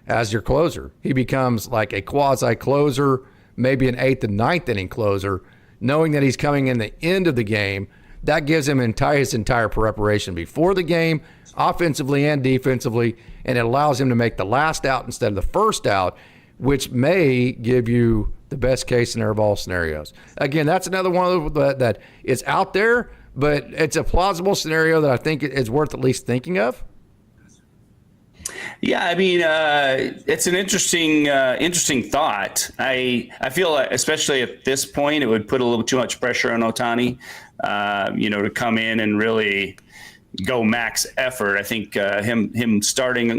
[SPEAKER 1] as your closer. He becomes like a quasi-closer, maybe an 8th and 9th inning closer, knowing that he's coming in the end of the game. That gives him his entire preparation before the game, offensively and defensively, and it allows him to make the last out instead of the first out, which may give you the best case scenario of all scenarios. Again, that's another one of that is out there, but it's a plausible scenario that I think is worth at least thinking of.
[SPEAKER 2] Yeah, I mean, it's an interesting thought. I feel like, especially at this point, it would put a little too much pressure on Ohtani, to come in and really go max effort. I think him starting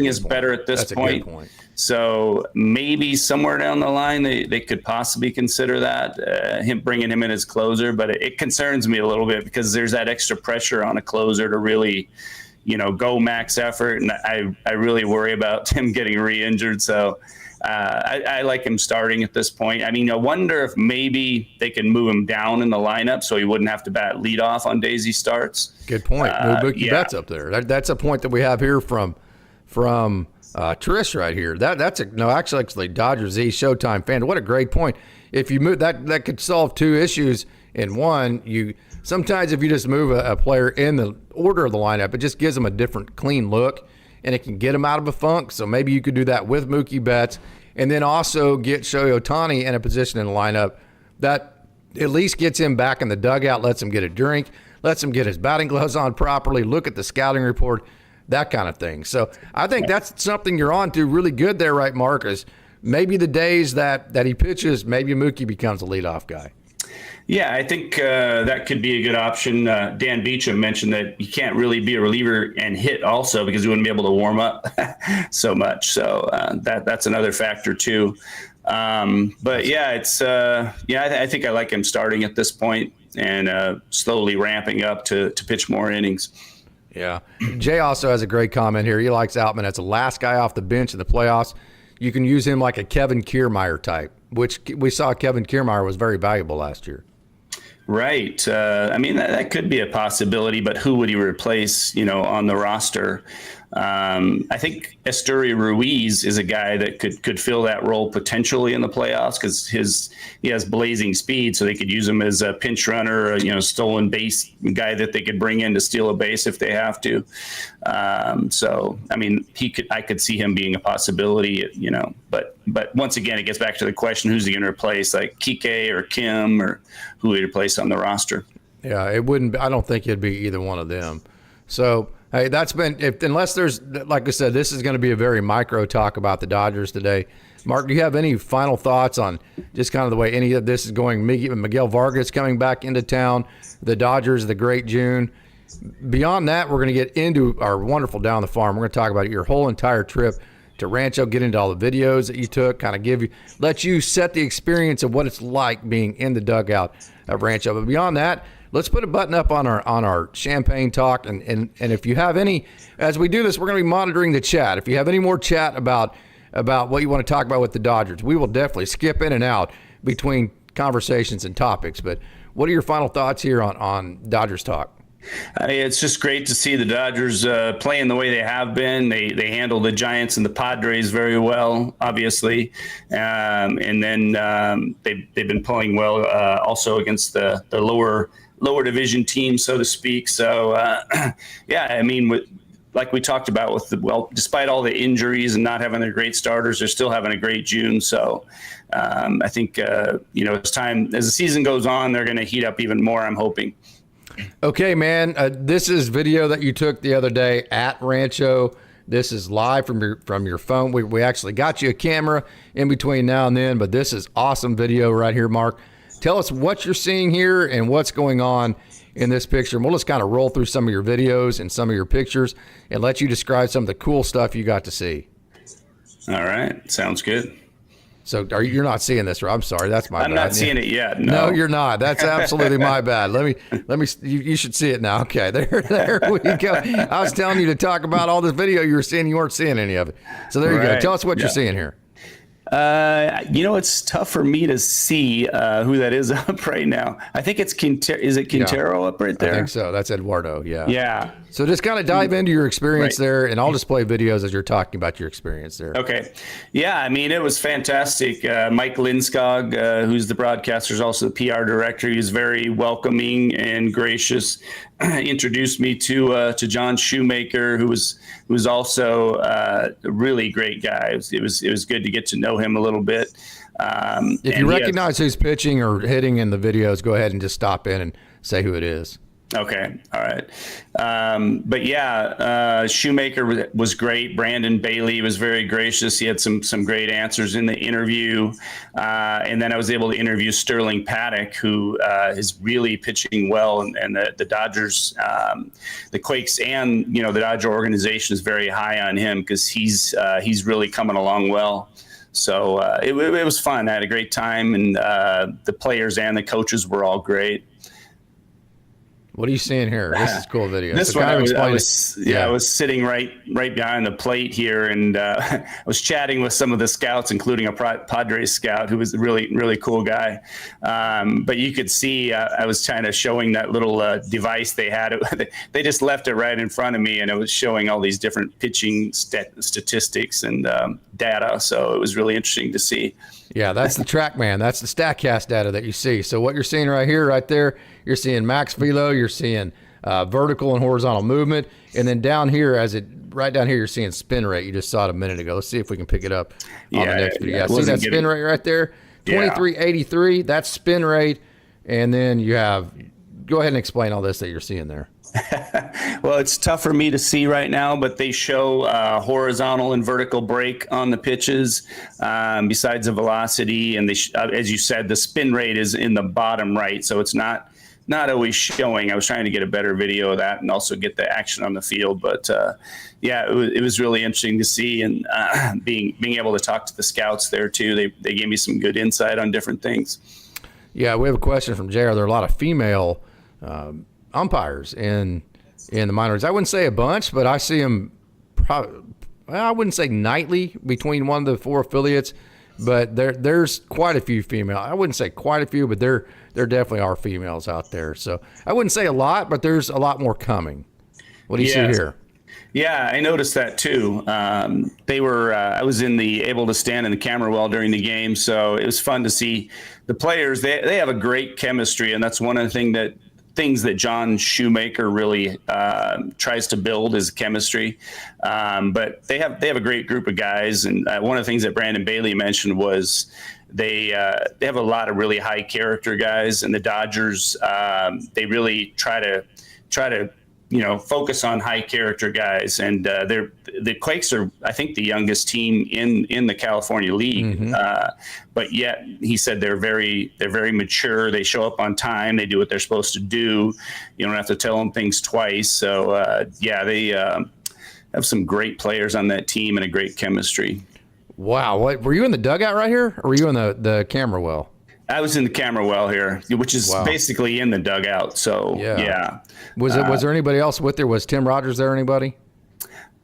[SPEAKER 2] is better at this point. So maybe somewhere down the line they could possibly consider that, bringing him in as closer. But it concerns me a little bit because there's that extra pressure on a closer to really, go max effort. And I really worry about him getting re-injured. So I like him starting at this point. I mean, I wonder if maybe they can move him down in the lineup so he wouldn't have to bat leadoff on days he starts.
[SPEAKER 1] Good point. Move Mookie Betts up there. That's a point that we have here from Trish right here. Actually, Dodgers Z Showtime fan. What a great point. If you move that could solve two issues in one. Sometimes if you just move a player in the order of the lineup, it just gives them a different clean look and it can get them out of a funk. So maybe you could do that with Mookie Betts and then also get Shohei Ohtani in a position in the lineup that at least gets him back in the dugout, lets him get a drink, lets him get his batting gloves on properly, look at the scouting report, that kind of thing. So I think that's something you're on to really good there, right, Marcus? Maybe the days that he pitches, maybe Mookie becomes a leadoff guy.
[SPEAKER 2] Yeah, I think that could be a good option. Dan Beecham mentioned that he can't really be a reliever and hit also because he wouldn't be able to warm up so much. So that's another factor too. But yeah, I think I like him starting at this point and slowly ramping up to pitch more innings.
[SPEAKER 1] Yeah. Jay also has a great comment here. He likes Outman as the last guy off the bench in the playoffs. You can use him like a Kevin Kiermaier type, which we saw Kevin Kiermaier was very valuable last year.
[SPEAKER 2] Right. I mean, that could be a possibility, but who would he replace, on the roster? I think Esteury Ruiz is a guy that could fill that role potentially in the playoffs because he has blazing speed, so they could use him as a pinch runner, stolen base guy that they could bring in to steal a base if they have to. So, I mean, I could see him being a possibility, but once again, it gets back to the question, who's he going to replace, like Kike or Kim, or who would he replace on the roster?
[SPEAKER 1] Yeah, I don't think it'd be either one of them. So, hey, unless there's, like I said, this is going to be a very micro talk about the Dodgers today. Mark, do you have any final thoughts on just kind of the way any of this is going? Miguel Vargas coming back into town, the Dodgers, the great June. Beyond that, we're going to get into our wonderful Down the Farm. We're going to talk about your whole entire trip to Rancho, get into all the videos that you took, kind of let you set the experience of what it's like being in the dugout of Rancho. But beyond that, let's put a button up on our champagne talk. And if you have any, as we do this, we're going to be monitoring the chat. If you have any more chat about what you want to talk about with the Dodgers, we will definitely skip in and out between conversations and topics. But what are your final thoughts here on Dodgers talk?
[SPEAKER 2] It's just great to see the Dodgers playing the way they have been. They handle the Giants and the Padres very well, obviously, and then they've been playing well also against the lower division teams, so to speak. So yeah, I mean, like we talked about despite all the injuries and not having their great starters, they're still having a great June. So I think as the season goes on, they're going to heat up even more, I'm hoping.
[SPEAKER 1] Okay, man. This is video that you took the other day at Rancho. This is live from your phone. We actually got you a camera in between now and then, but this is awesome video right here, Mark. Tell us what you're seeing here and what's going on in this picture. And we'll just kind of roll through some of your videos and some of your pictures and let you describe some of the cool stuff you got to see.
[SPEAKER 2] All right. Sounds good.
[SPEAKER 1] So you're not seeing this, right? I'm sorry, that's my bad.
[SPEAKER 2] I'm not seeing it yet. No,
[SPEAKER 1] you're not. That's absolutely my bad. Let me. You should see it now. Okay, there we go. I was telling you to talk about all this video you were seeing. You weren't seeing any of it. So there you go. Tell us what you're seeing here.
[SPEAKER 2] It's tough for me to see who that is up right now. I think it's Is it Quintero up right there?
[SPEAKER 1] I think so. That's Eduardo. Yeah.
[SPEAKER 2] Yeah.
[SPEAKER 1] So just kind of dive into your experience there, and I'll just play videos as you're talking about your experience there.
[SPEAKER 2] Okay. Yeah, I mean, it was fantastic. Mike Lindskog, who's the broadcaster, is also the PR director. He was very welcoming and gracious. Introduced me to John Shoemaker, who was also a really great guy. It was good to get to know him a little bit.
[SPEAKER 1] If you recognize who's pitching or hitting in the videos, go ahead and just stop in and say who it is.
[SPEAKER 2] Okay. All right. But yeah, Shoemaker was great. Brandon Bailey was very gracious. He had some great answers in the interview. And then I was able to interview Sterling Paddock, who is really pitching well. And the Dodgers, the Quakes and, the Dodger organization is very high on him because he's really coming along well. So it was fun. I had a great time, and the players and the coaches were all great.
[SPEAKER 1] What are you seeing here? This is a cool video.
[SPEAKER 2] This one, I was sitting right behind the plate here, and I was chatting with some of the scouts, including a Padres scout who was a really, really cool guy. But you could see I was kind of showing that little device they had. They just left it right in front of me, and it was showing all these different pitching statistics and data. So it was really interesting to see.
[SPEAKER 1] Yeah, that's the TrackMan. That's the StatCast data that you see. So what you're seeing right here, right there, you're seeing max velo, you're seeing vertical and horizontal movement, and then down here, right down here, you're seeing spin rate. You just saw it a minute ago. Let's see if we can pick it up on the next video. See that spin rate right there? 2383, that's spin rate. And then you have, go ahead and explain all this that you're seeing there.
[SPEAKER 2] Well, it's tough for me to see right now, but they show horizontal and vertical break on the pitches besides the velocity. And as you said, the spin rate is in the bottom right. So it's not always showing. I was trying to get a better video of that and also get the action on the field. But it was really interesting to see, and being able to talk to the scouts there too. They gave me some good insight on different things. Yeah,
[SPEAKER 1] we have a question from JR. There are a lot of female umpires in the minors. I wouldn't say a bunch, but I see them I wouldn't say nightly between one of the four affiliates, but there's quite a few female. I wouldn't say quite a few, but there definitely are females out there. So I wouldn't say a lot, but there's a lot more coming. What do you see here?
[SPEAKER 2] Yeah, I noticed that too. I was able to stand in the camera well during the game, so it was fun to see the players. They have a great chemistry, and that's one of the things that John Shoemaker really tries to build is chemistry. But they have a great group of guys, and one of the things that Brandon Bailey mentioned was they have a lot of really high character guys, and the Dodgers they really try to focus on high character guys, and the Quakes are, I think, the youngest team in the California League. Mm-hmm. But yet he said they're very mature. They show up on time. They do what they're supposed to do. You don't have to tell them things twice. So they have some great players on that team and a great chemistry. Wow. What were you in the dugout right here, or were you in the camera well? I was in the camera well here, which is basically in the dugout. So yeah. Was there anybody else with there? Was Tim Rogers there? Anybody?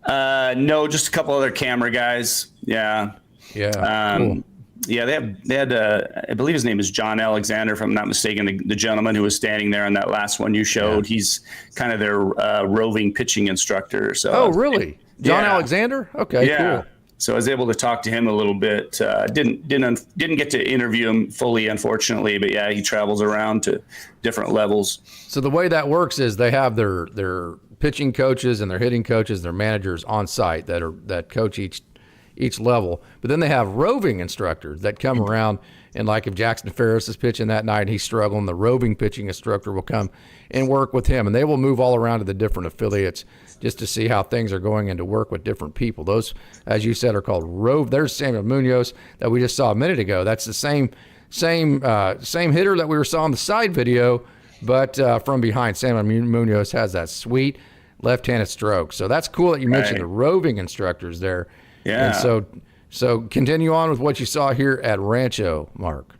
[SPEAKER 2] No, just a couple other camera guys. Yeah. Yeah. Cool. Yeah. They had I believe his name is John Alexander, if I'm not mistaken, the gentleman who was standing there on that last one you showed. Yeah. He's kind of their roving pitching instructor. So. Oh, really? John Alexander? Okay. Yeah. Cool. So I was able to talk to him a little bit. Didn't get to interview him fully, unfortunately, but yeah, he travels around to different levels. So the way that works is they have their pitching coaches and their hitting coaches, their managers on site that coach each level. But then they have roving instructors that come around, and like if Jackson Ferris is pitching that night and he's struggling, the roving pitching instructor will come and work with him, and they will move all around to the different affiliates just to see how things are going and to work with different people. Those, as you said, are called rove. There's Samuel Munoz that we just saw a minute ago. That's the same hitter that we saw in the side video, but from behind. Samuel Munoz has that sweet left-handed stroke. So that's cool that you mentioned the roving instructors there. Yeah. And so continue on with what you saw here at Rancho, Mark.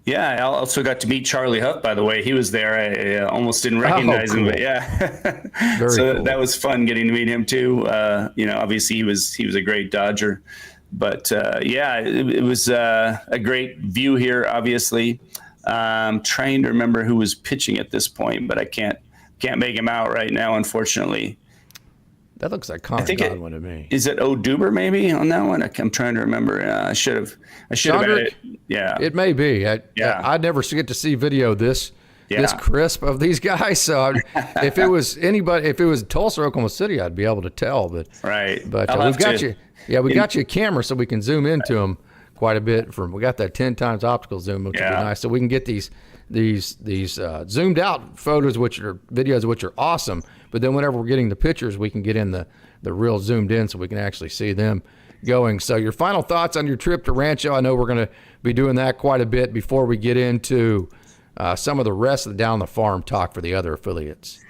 [SPEAKER 2] Yeah, I also got to meet Charlie Huff, by the way. He was there. I almost didn't recognize him, but yeah. So cool. That was fun getting to meet him too. Obviously he was a great Dodger. yeah, it was a great view here. Obviously, trying to remember who was pitching at this point, but I can't make him out right now, unfortunately.
[SPEAKER 1] That looks like Connor Godwin to me.
[SPEAKER 2] Is it Oduber maybe on that one? I'm trying to remember. I should have had it. Yeah,
[SPEAKER 1] it may be. I never get to see video this crisp of these guys. So if it was anybody, if it was Tulsa, Oklahoma City, I'd be able to tell. But we've got you. Yeah, we got you a camera so we can zoom into them quite a bit. We got that 10 times optical zoom, which would be nice. So we can get these zoomed out photos, videos, which are awesome. But then whenever we're getting the pictures, we can get in the real zoomed in so we can actually see them going. So your final thoughts on your trip to Rancho? I know we're going to be doing that quite a bit before we get into some of the rest of the down the farm talk for the other affiliates.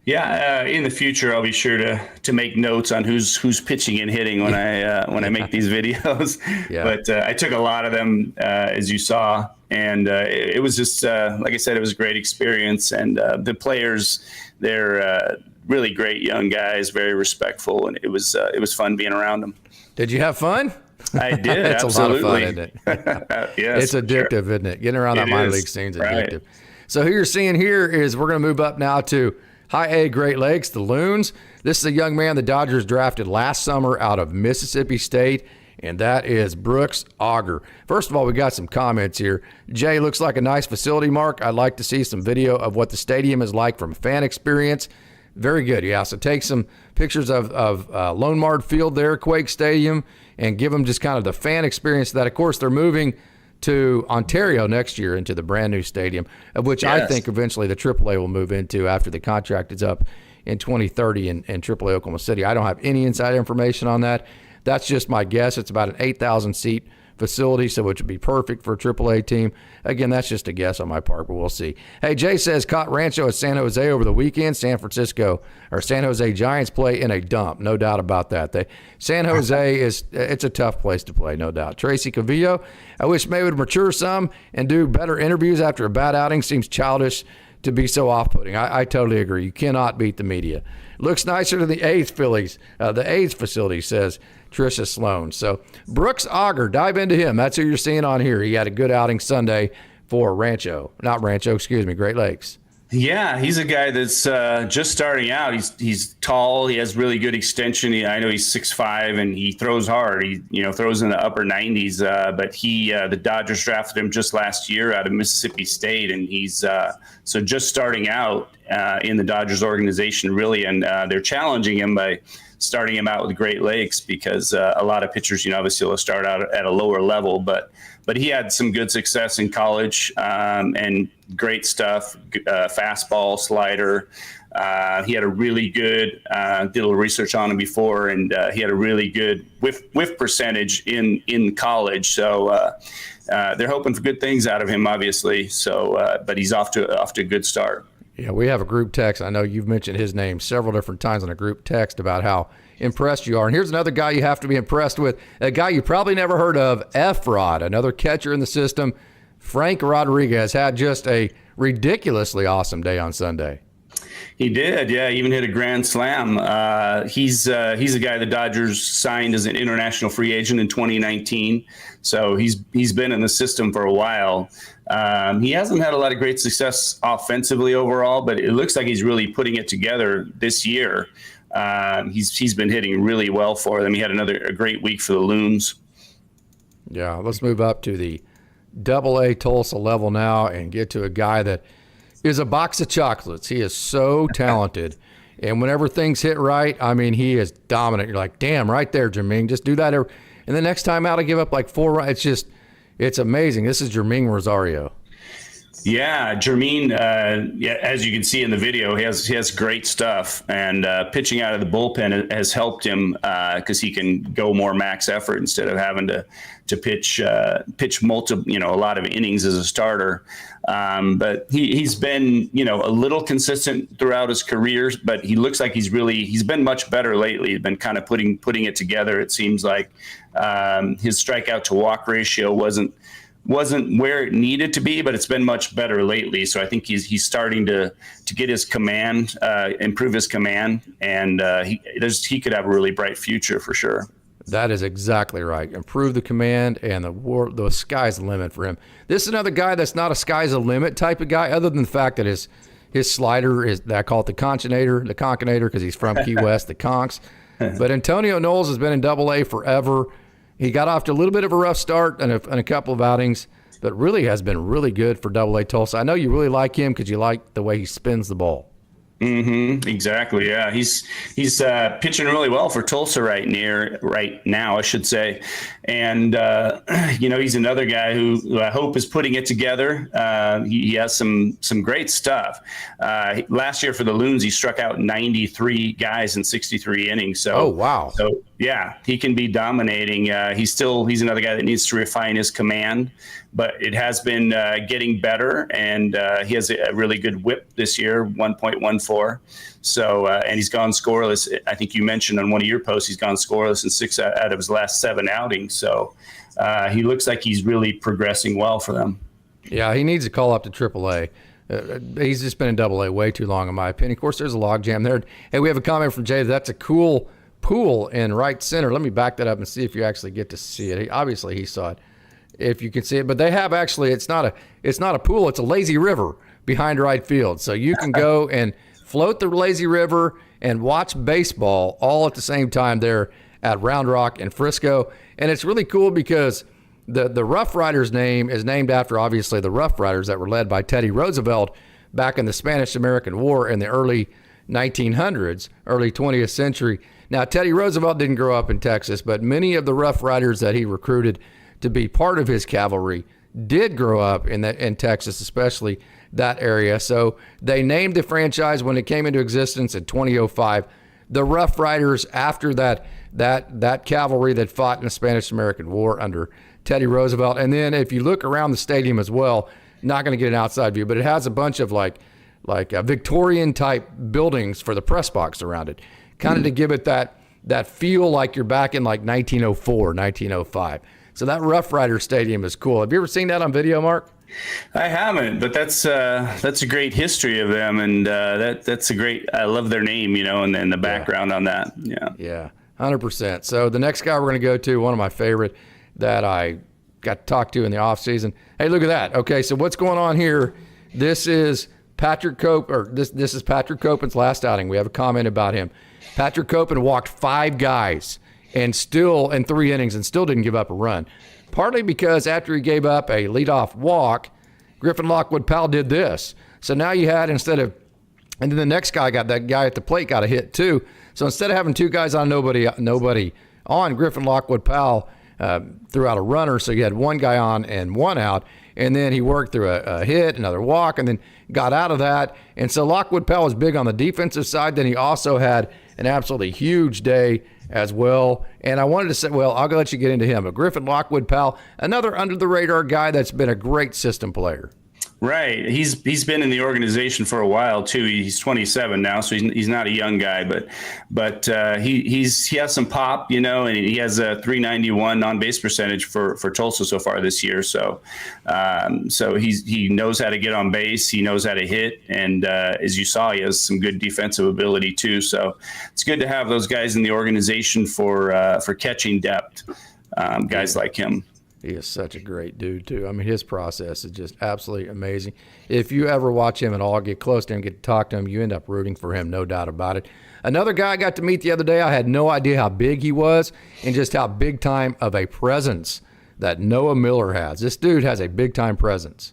[SPEAKER 2] Yeah, in the future, I'll be sure to make notes on who's pitching and hitting when I make these videos. Yeah. But I took a lot of them, as you saw, and it was just like I said, it was a great experience. And the players, they're really great young guys, very respectful, and it was fun being around them.
[SPEAKER 1] Did you have fun?
[SPEAKER 2] I did.
[SPEAKER 1] It's
[SPEAKER 2] absolutely.
[SPEAKER 1] a lot of fun, isn't it?
[SPEAKER 2] Yes,
[SPEAKER 1] it's addictive, isn't it? Getting around that minor league scene's addictive. Right. So who you're seeing here is we're going to move up now to High A Great Lakes, the Loons. This is a young man the Dodgers drafted last summer out of Mississippi State, and that is Brooks Auger. First of all, we got some comments here. Jay, looks like a nice facility, Mark. I'd like to see some video of what the stadium is like from a fan experience. Very good, yeah. So take some pictures of Lone Mart Field there, Quake Stadium, and give them just kind of the fan experience that, of course, they're moving to Ontario next year into the brand new stadium, of which I think eventually the AAA will move into after the contract is up in 2030 in AAA Oklahoma City. I don't have any inside information on that. That's just my guess. It's about an 8,000 seat facility, so which would be perfect for a AAA team. Again, that's just a guess on my part, but we'll see. Hey, Jay says caught Rancho at San Jose over the weekend. San Jose Giants play in a dump, no doubt about that. San Jose it's a tough place to play, no doubt. Tracy Cavillo, I wish May would mature some and do better interviews after a bad outing. Seems childish to be so off-putting. I totally agree. You cannot beat the media. Looks nicer than the A's facility, says Tricia Sloan. So Brooks Auger, dive into him. That's who you're seeing on here. He had a good outing Sunday for Great Lakes.
[SPEAKER 2] Yeah, he's a guy that's just starting out. He's tall. He has really good extension. I know he's 6'5", and he throws hard. He throws in the upper 90s. But the Dodgers drafted him just last year out of Mississippi State, and he's so just starting out in the Dodgers organization, really. And they're challenging him by starting him out with Great Lakes because a lot of pitchers, obviously will start out at a lower level, but he had some good success in college and great stuff, fastball, slider. He had a really good, did a little research on him before, and he had a really good whiff percentage in college. So they're hoping for good things out of him, obviously. So, but he's off to a good start.
[SPEAKER 1] Yeah, we have a group text. I know you've mentioned his name several different times on a group text about how impressed you are. And here's another guy you have to be impressed with, a guy you probably never heard of, F-Rod, another catcher in the system. Frank Rodriguez had just a ridiculously awesome day on Sunday.
[SPEAKER 2] He did, yeah. Even hit a grand slam. He's a guy the Dodgers signed as an international free agent in 2019. So he's been in the system for a while. He hasn't had a lot of great success offensively overall, but it looks like he's really putting it together this year. He's been hitting really well for them. He had a great week for the Loons.
[SPEAKER 1] Yeah, let's move up to the AA Tulsa level now and get to a guy that is a box of chocolates. He is so talented. And whenever things hit right, I mean, he is dominant. You're like, damn, right there, Jermaine. Just do that. And the next time out, I give up like 4 runs. It's amazing. This is Jermaine Rosario.
[SPEAKER 2] Yeah, Jermaine, as you can see in the video, he has great stuff, and pitching out of the bullpen has helped him because he can go more max effort instead of having to pitch multiple, a lot of innings as a starter. But he's been, a little consistent throughout his career, but he looks like he's been much better lately. He's been kind of putting it together. It seems like his strikeout to walk ratio wasn't where it needed to be, but it's been much better lately. So I think he's starting to get his command, improve his command, and he could have a really bright future for sure.
[SPEAKER 1] That is exactly right. Improve the command, and the sky's the limit for him. This is another guy that's not a sky's the limit type of guy, other than the fact that his slider is, I call it the conchinator because he's from Key West, the conchs. But Antonio Knowles has been in Double-A forever. He got off to a little bit of a rough start in a couple of outings, but really has been really good for Double-A Tulsa. I know you really like him because you like the way he spins the ball.
[SPEAKER 2] Exactly. Yeah, he's pitching really well for Tulsa right now, I should say, and he's another guy who I hope is putting it together. He has some great stuff. Last year for the Loons, he struck out 93 guys in 63 innings. So,
[SPEAKER 1] oh wow!
[SPEAKER 2] So yeah, he can be dominating. He's another guy that needs to refine his command, but it has been getting better, and he has a really good whip this year, 1.14. So, and he's gone scoreless. I think you mentioned on one of your posts, he's gone scoreless in 6 out of his last 7 outings. So he looks like he's really progressing well for them.
[SPEAKER 1] Yeah, he needs to call up to AAA. He's just been in Double-A way too long, in my opinion. Of course, there's a logjam there. Hey, we have a comment from Jay. That's a cool pool in right center. Let me back that up and see if you actually get to see it. Obviously, he saw it. If you can see it, but they have actually. It's not a pool. It's a lazy river behind right field, so you can go and float the lazy river and watch baseball all at the same time there at Round Rock in Frisco. And it's really cool because the Rough Riders name is named after, obviously, the Rough Riders that were led by Teddy Roosevelt back in the Spanish-American War in the early 1900s, early 20th century. Now, Teddy Roosevelt didn't grow up in Texas, but many of the Rough Riders that he recruited to be part of his cavalry did grow up in Texas, especially that area. So they named the franchise when it came into existence in 2005, the Rough Riders, after that cavalry that fought in the Spanish-American War under Teddy Roosevelt. And then if you look around the stadium as well, not going to get an outside view, but it has a bunch of like Victorian type buildings for the press box around it, kind of to give it that feel like you're back in like 1904, 1905. So that Rough Rider Stadium is cool. Have you ever seen that on video, Mark?
[SPEAKER 2] I haven't, but that's a great history of them, and that's a great. I love their name, and then the background on that.
[SPEAKER 1] Yeah, 100%. So the next guy we're going to go to, one of my favorite that I got to talk to in the off season. Hey, look at that. Okay, so what's going on here? This is Patrick Cope, or this is Patrick Copen's last outing. We have a comment about him. Patrick Copen walked 5 guys and still in 3 innings and still didn't give up a run. Partly because after he gave up a leadoff walk, Griffin Lockwood Powell did this. So now you had, and then the next guy that guy at the plate got a hit too. So instead of having 2 guys on, nobody on, Griffin Lockwood Powell threw out a runner. So you had 1 guy on and 1 out. And then he worked through a hit, another walk, and then got out of that. And so Lockwood Powell was big on the defensive side. Then he also had an absolutely huge day as well. And I wanted to say, well, I'll let you get into him. But Griffin Lockwood Powell, another under-the-radar guy that's been a great system player.
[SPEAKER 2] Right. He's been in the organization for a while too. He's 27 now, so he's not a young guy, but he has some pop, and he has a 391 on-base percentage for Tulsa so far this year. So he knows how to get on base, he knows how to hit, and as you saw, he has some good defensive ability too. So it's good to have those guys in the organization for catching depth, guys like him.
[SPEAKER 1] He is such a great dude, too. I mean, his process is just absolutely amazing. If you ever watch him at all, get close to him, get to talk to him, you end up rooting for him, no doubt about it. Another guy I got to meet the other day, I had no idea how big he was and just how big time of a presence that Noah Miller has. This dude has a big time presence.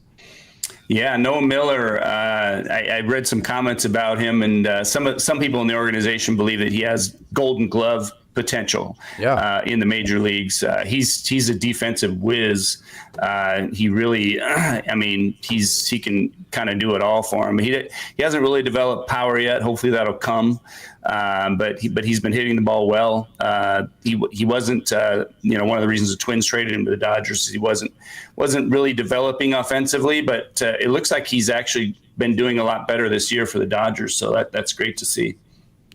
[SPEAKER 2] Yeah, Noah Miller, I read some comments about him, and some people in the organization believe that he has Golden Glove potential in the major leagues. He's a defensive whiz. He really, he can kind of do it all for him. He hasn't really developed power yet. Hopefully that'll come. But he's been hitting the ball well. He wasn't, one of the reasons the Twins traded him to the Dodgers is he wasn't really developing offensively, but it looks like he's actually been doing a lot better this year for the Dodgers. So that's great to see.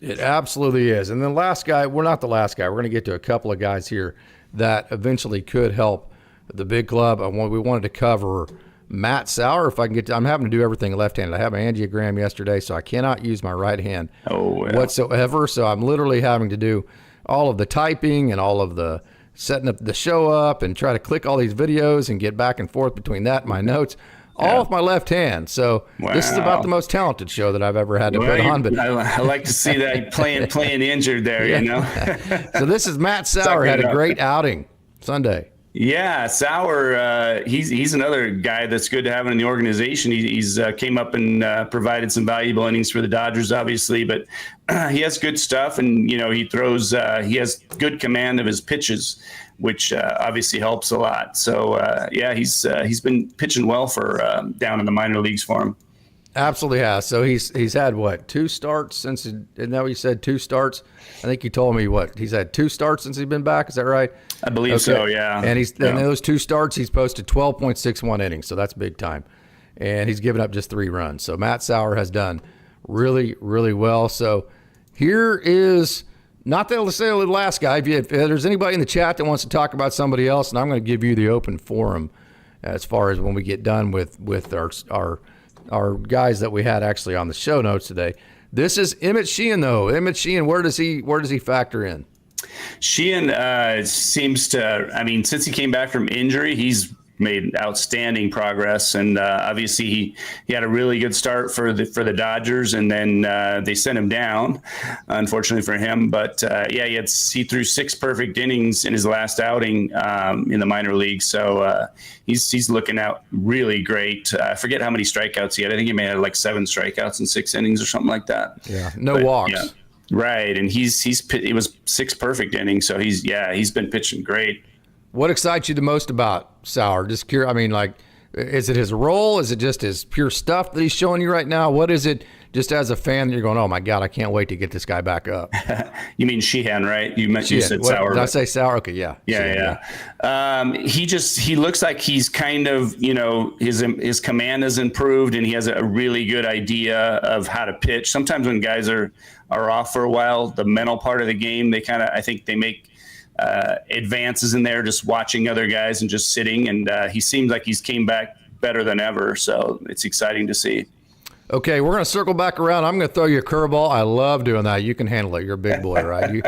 [SPEAKER 1] It absolutely is. And then last guy, we're not the last guy. We're going to get to a couple of guys here that eventually could help the big club. We wanted to cover Matt Sauer. If I can get I'm having to do everything left-handed. I have an angiogram yesterday, so I cannot use my right hand whatsoever. So I'm literally having to do all of the typing and all of the setting up the show up and try to click all these videos and get back and forth between that and my notes, all with my left hand. So this is about the most talented show that I've ever had to put on. But
[SPEAKER 2] I like to see that playing injured there, you know.
[SPEAKER 1] So this is Matt Sauer, had a great outing Sunday.
[SPEAKER 2] Yeah, Sauer, he's another guy that's good to have in the organization. He's came up and provided some valuable innings for the Dodgers, obviously, but he has good stuff, and he throws. He has good command of his pitches, which obviously helps a lot. So he's been pitching well for down in the minor leagues for him.
[SPEAKER 1] Absolutely has. So he's had what, 2 starts since? Isn't that what you said? 2 starts. I think you told me he's had 2 starts since he's been back. Is that right?
[SPEAKER 2] I believe so. Yeah.
[SPEAKER 1] And in those 2 starts, he's posted 12.61 innings. So that's big time. And he's given up just 3 runs. So Matt Sauer has done really, really well. So here is not the last guy. If there's anybody in the chat that wants to talk about somebody else, and I'm going to give you the open forum as far as when we get done with our guys that we had actually on the show notes today. This is Emmett Sheehan, though. Emmett Sheehan, where does he factor in?
[SPEAKER 2] Sheehan seems to, since he came back from injury, he's made outstanding progress, and obviously he had a really good start for the Dodgers, and then they sent him down, unfortunately for him. But he threw 6 perfect innings in his last outing in the minor league, so he's looking out really great. I forget how many strikeouts he had. I think he may have like 7 strikeouts in 6 innings or something like that.
[SPEAKER 1] Yeah, no walks. Yeah.
[SPEAKER 2] Right, and it was 6 perfect innings, so he's been pitching great.
[SPEAKER 1] What excites you the most about Sauer? Just curious. Is it his role? Is it just his pure stuff that he's showing you right now? What is it, just as a fan, that you're going, oh my God, I can't wait to get this guy back up?
[SPEAKER 2] You mean Sheehan, right? You said Sauer.
[SPEAKER 1] Did I say Sauer? Okay, yeah.
[SPEAKER 2] Yeah. He looks like he's kind of, his command has improved, and he has a really good idea of how to pitch. Sometimes when guys are off for a while, the mental part of the game, I think they make advances in there, just watching other guys and just sitting. And he seems like he's came back better than ever. So it's exciting to see.
[SPEAKER 1] Okay, we're going to circle back around. I'm going to throw you a curveball. I love doing that. You can handle it. You're a big boy, right?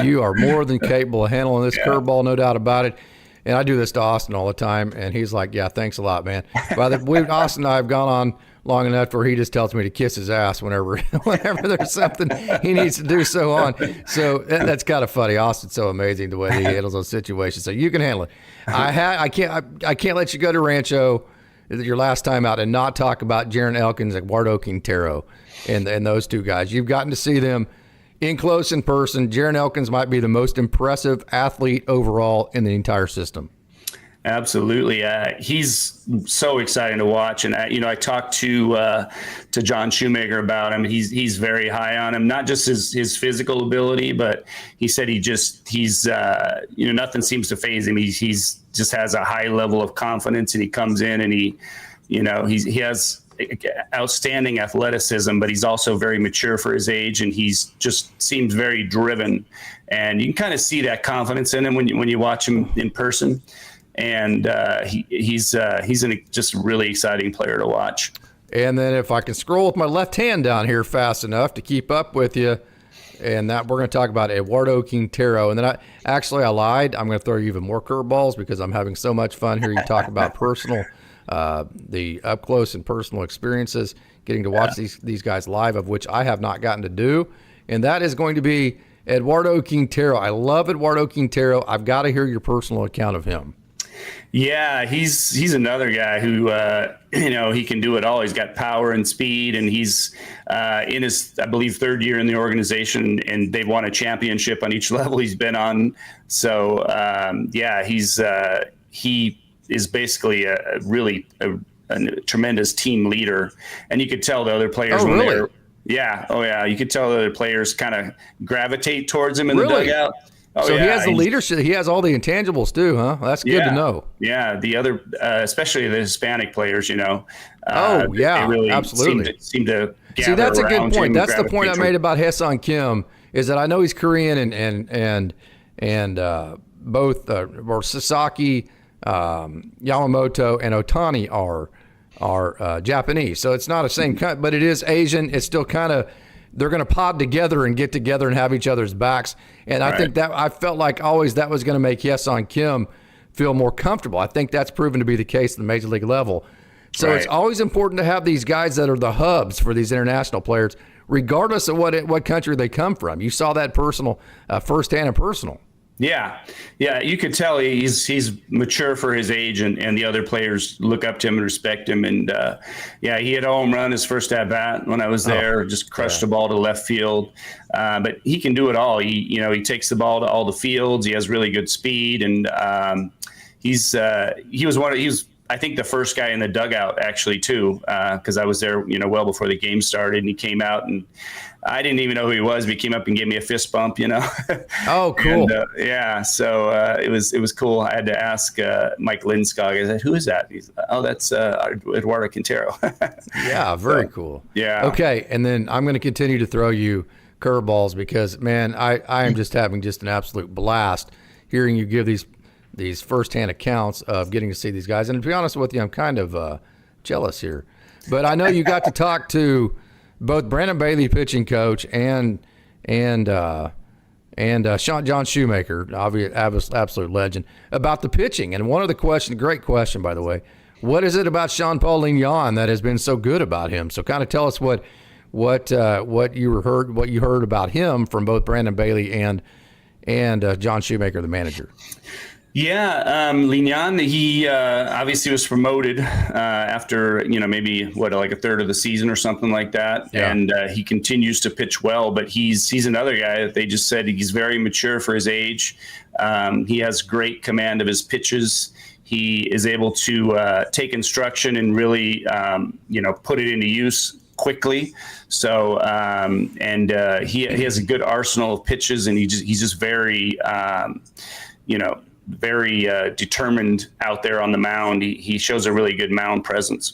[SPEAKER 1] You are more than capable of handling this curveball, no doubt about it. And I do this to Austin all the time, and he's like, yeah, thanks a lot, man. Austin and I have gone on long enough where he just tells me to kiss his ass whenever there's something he needs to do so on. So that's kind of funny. Austin's so amazing the way he handles those situations. So you can handle it. I can't let you go to Rancho your last time out and not talk about Jaron Elkins and Eduardo Quintero and those 2 guys. You've gotten to see them in close in person. Jaron Elkins might be the most impressive athlete overall in the entire system.
[SPEAKER 2] Absolutely. He's so exciting to watch. And, I talked to John Shoemaker about him. He's very high on him, not just his physical ability, but he said he's nothing seems to faze him. He's just has a high level of confidence, and he comes in and he has outstanding athleticism, but he's also very mature for his age, and he's just seems very driven. And you can kind of see that confidence in him when you watch him in person. And he's just a really exciting player to watch.
[SPEAKER 1] And then if I can scroll with my left hand down here fast enough to keep up with you, and that we're going to talk about Eduardo Quintero. And then I lied. I'm going to throw you even more curveballs because I'm having so much fun hearing you talk about the up close and personal experiences, getting to watch these guys live, of which I have not gotten to do. And that is going to be Eduardo Quintero. I love Eduardo Quintero. I've got to hear your personal account of him.
[SPEAKER 2] Yeah, he's another guy who, he can do it all. He's got power and speed, and he's in his, I believe, 3rd year in the organization, and they've won a championship on each level he's been on. So, he is basically a tremendous team leader, and you could tell the other players when they're. Yeah. Oh, yeah. You could tell the other players kind of gravitate towards him in the dugout.
[SPEAKER 1] Oh, so he has the leadership. He has all the intangibles too, huh? That's good to know.
[SPEAKER 2] Yeah, the other, especially the Hispanic players, they really
[SPEAKER 1] absolutely
[SPEAKER 2] seem to gather
[SPEAKER 1] see. That's a good point. That's the point I made about Hae-Sung Kim. Is that I know he's Korean and both Sasaki, Yamamoto, and Ohtani are Japanese. So it's not the same kind, but it is Asian. It's still kind of they're going to pod together and get together and have each other's backs. And I think that I felt like always that was going to make Hyesung Kim feel more comfortable. I think that's proven to be the case at the major league level. So it's always important to have these guys that are the hubs for these international players, regardless of what country they come from. You saw that firsthand and personal. Yeah,
[SPEAKER 2] you could tell he's mature for his age, and the other players look up to him and respect him. And he had a home run his first at bat when I was there, just crushed the ball to left field. But he can do it all. He takes the ball to all the fields. He has really good speed, and he was I think the first guy in the dugout actually too, because I was there, well before the game started, and he came out and I didn't even know who he was, but he came up and gave me a fist bump,
[SPEAKER 1] Oh, cool.
[SPEAKER 2] And, so it was cool. I had to ask Mike Lindskog. I said, "Who is that?" He's, "Oh, that's Eduardo Quintero."
[SPEAKER 1] Yeah, very cool.
[SPEAKER 2] Yeah.
[SPEAKER 1] Okay, and then I'm going to continue to throw you curveballs because, man, I am just having just an absolute blast hearing you give these firsthand accounts of getting to see these guys. And to be honest with you, I'm kind of jealous here. But I know you got to talk to both Brandon Bailey, pitching coach, and John Shoemaker, absolute legend, about the pitching. And one of the questions, great question, by the way, what is it about Sean-Paul Lignan that has been so good about him? So kind of tell us what you heard about him from both Brandon Bailey and John Shoemaker, the manager.
[SPEAKER 2] Yeah, Lignan, he obviously was promoted after, maybe like a third of the season or something like that. Yeah. And he continues to pitch well, but he's another guy that they just said he's very mature for his age. He has great command of his pitches. He is able to take instruction and really, put it into use quickly. So, he has a good arsenal of pitches, and he's just very, very determined out there on the mound. He shows a really good mound presence.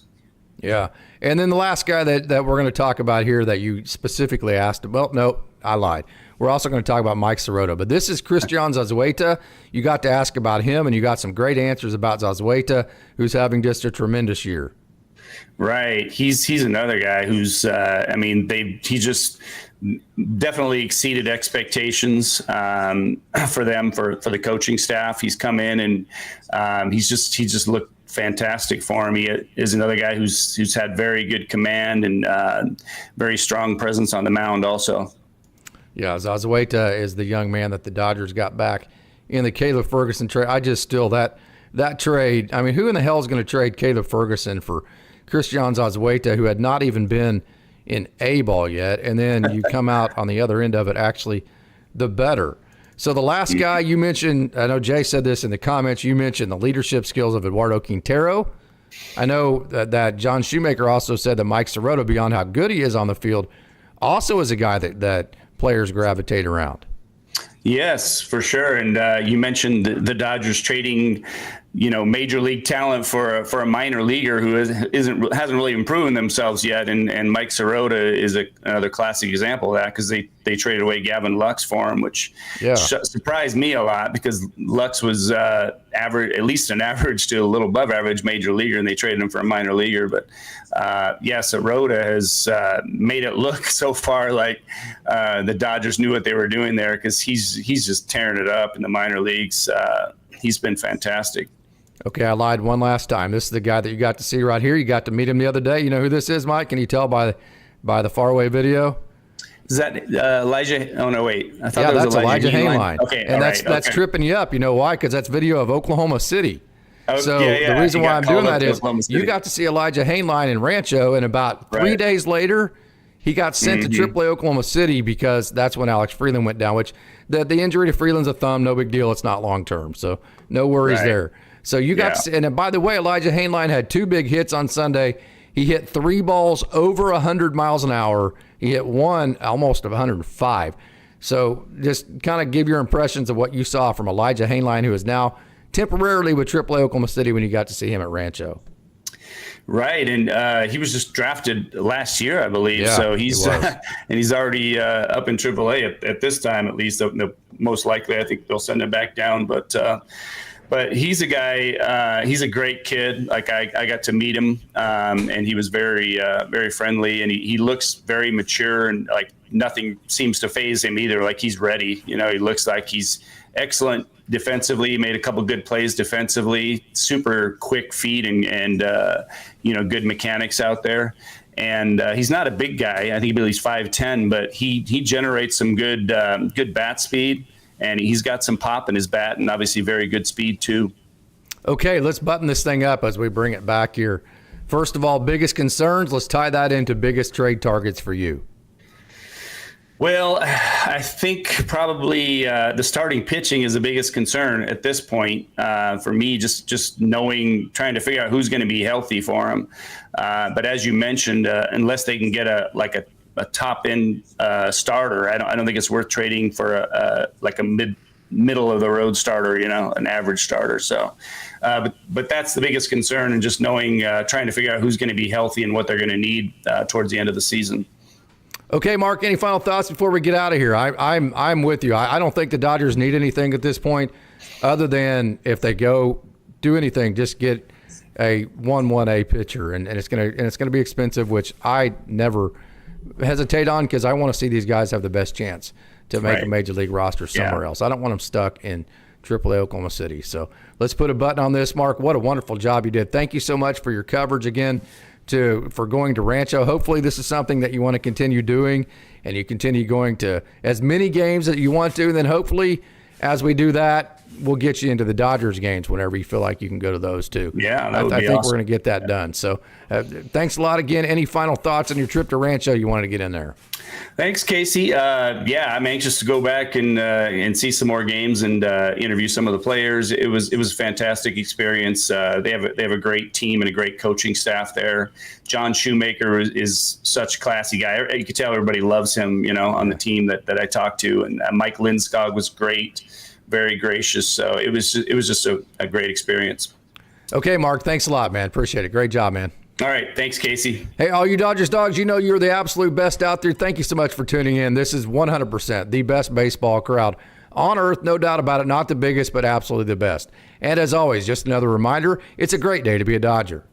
[SPEAKER 1] Yeah. And then the last guy that we're going to talk about here that you specifically asked, well, no, I lied. We're also going to talk about Mike Sirota, but this is Christian Zazueta. You got to ask about him, and you got some great answers about Zazueta, who's having just a tremendous year.
[SPEAKER 2] Right. He's another guy who's, he just definitely exceeded expectations for them, for the coaching staff. He's come in and he just looked fantastic for him. He is another guy who's had very good command and very strong presence on the mound also. Yeah,
[SPEAKER 1] Zazueta is the young man that the Dodgers got back in the Caleb Ferguson trade. I just still that trade. I mean, who in the hell is going to trade Caleb Ferguson for Christian Zazueta, who had not even been in A-ball yet, and then you come out on the other end of it, actually the better. So the last guy you mentioned, I know Jay said this in the comments, you mentioned the leadership skills of Eduardo Quintero. I know that John Shoemaker also said that Mike Sirota, beyond how good he is on the field, also is a guy that players gravitate around.
[SPEAKER 2] Yes, for sure. And you mentioned the Dodgers trading, major league talent for a minor leaguer who hasn't really even proven themselves yet. And Mike Sirota is another classic example of that, because they traded away Gavin Lux for him, which surprised me a lot, because Lux was average, at least an average to a little above average major leaguer, and they traded him for a minor leaguer. But Sirota has made it look so far like the Dodgers knew what they were doing there, because he's just tearing it up in the minor leagues. He's been fantastic.
[SPEAKER 1] Okay, I lied one last time. This is the guy that you got to see right here. You got to meet him the other day. You know who this is, Mike? Can you tell by the faraway video?
[SPEAKER 2] Is that Elijah? Oh, no, wait. I thought
[SPEAKER 1] that's Elijah Hainline.
[SPEAKER 2] Okay,
[SPEAKER 1] and that's tripping you up. You know why? Because that's video of Oklahoma City.
[SPEAKER 2] Oh,
[SPEAKER 1] so the reason why I'm doing that is you got to see Elijah Hainline in Rancho, and about 3 days later, he got sent to AAA Oklahoma City, because that's when Alex Freeland went down, which the injury to Freeland's a thumb, no big deal. It's not long-term, so no worries there. So you got to see, and by the way, Elijah Hainline had 2 big hits on Sunday. He hit 3 balls over 100 miles an hour. He hit one almost of 105. So just kind of give your impressions of what you saw from Elijah Hainline, who is now temporarily with AAA Oklahoma City, when you got to see him at Rancho.
[SPEAKER 2] Right, and he was just drafted last year, I believe. Yeah, so he's and he's already up in AAA at this time, at least. Most likely, I think they'll send him back down. But But he's a guy. He's a great kid. Like I got to meet him, and he was very friendly, and he looks very mature, and like nothing seems to faze him either. Like he's ready. He looks like he's excellent defensively. He made a couple good plays defensively. Super quick feet and good mechanics out there. And he's not a big guy. I think he's 5'10", but he generates some good bat speed, and he's got some pop in his bat, and obviously very good speed too.
[SPEAKER 1] Okay, let's button this thing up as we bring it back here. First of all, biggest concerns. Let's tie that into biggest trade targets for you.
[SPEAKER 2] Well, I think probably the starting pitching is the biggest concern at this point for me, just trying to figure out who's going to be healthy for him. But as you mentioned, unless they can get a top end starter, I don't think it's worth trading for a middle of the road starter, an average starter. So, but that's the biggest concern, and just trying to figure out who's going to be healthy and what they're going to need towards the end of the season.
[SPEAKER 1] Okay, Mark, any final thoughts before we get out of here? I'm with you. I don't think the Dodgers need anything at this point other than if they go do anything, just get a 1-1A pitcher, and it's gonna be expensive, which I never hesitate on because I want to see these guys have the best chance to make a major league roster somewhere else. I don't want them stuck in AAA Oklahoma City. So let's put a button on this, Mark. What a wonderful job you did. Thank you so much for your coverage again. For going to Rancho. Hopefully this is something that you want to continue doing, and you continue going to as many games that you want to, and then hopefully as we do that, we'll get you into the Dodgers games whenever you feel like you can go to those too.
[SPEAKER 2] Yeah, that would
[SPEAKER 1] I
[SPEAKER 2] be
[SPEAKER 1] think
[SPEAKER 2] awesome.
[SPEAKER 1] we're going to get that done. So thanks a lot again. Any final thoughts on your trip to Rancho you wanted to get in there?
[SPEAKER 2] Thanks, Casey. I'm anxious to go back and see some more games and interview some of the players. It was a fantastic experience. They have a great team and a great coaching staff there. John Shoemaker is such a classy guy. You could tell everybody loves him, on the team that I talked to. And Mike Lindskog was great, very gracious. So it was just a great experience.
[SPEAKER 1] Okay, Mark. Thanks a lot, man. Appreciate it. Great job, man.
[SPEAKER 2] All right. Thanks, Casey.
[SPEAKER 1] Hey, all you Dodgers dogs, you're the absolute best out there. Thank you so much for tuning in. This is 100% the best baseball crowd on earth, no doubt about it. Not the biggest, but absolutely the best. And as always, just another reminder, it's a great day to be a Dodger.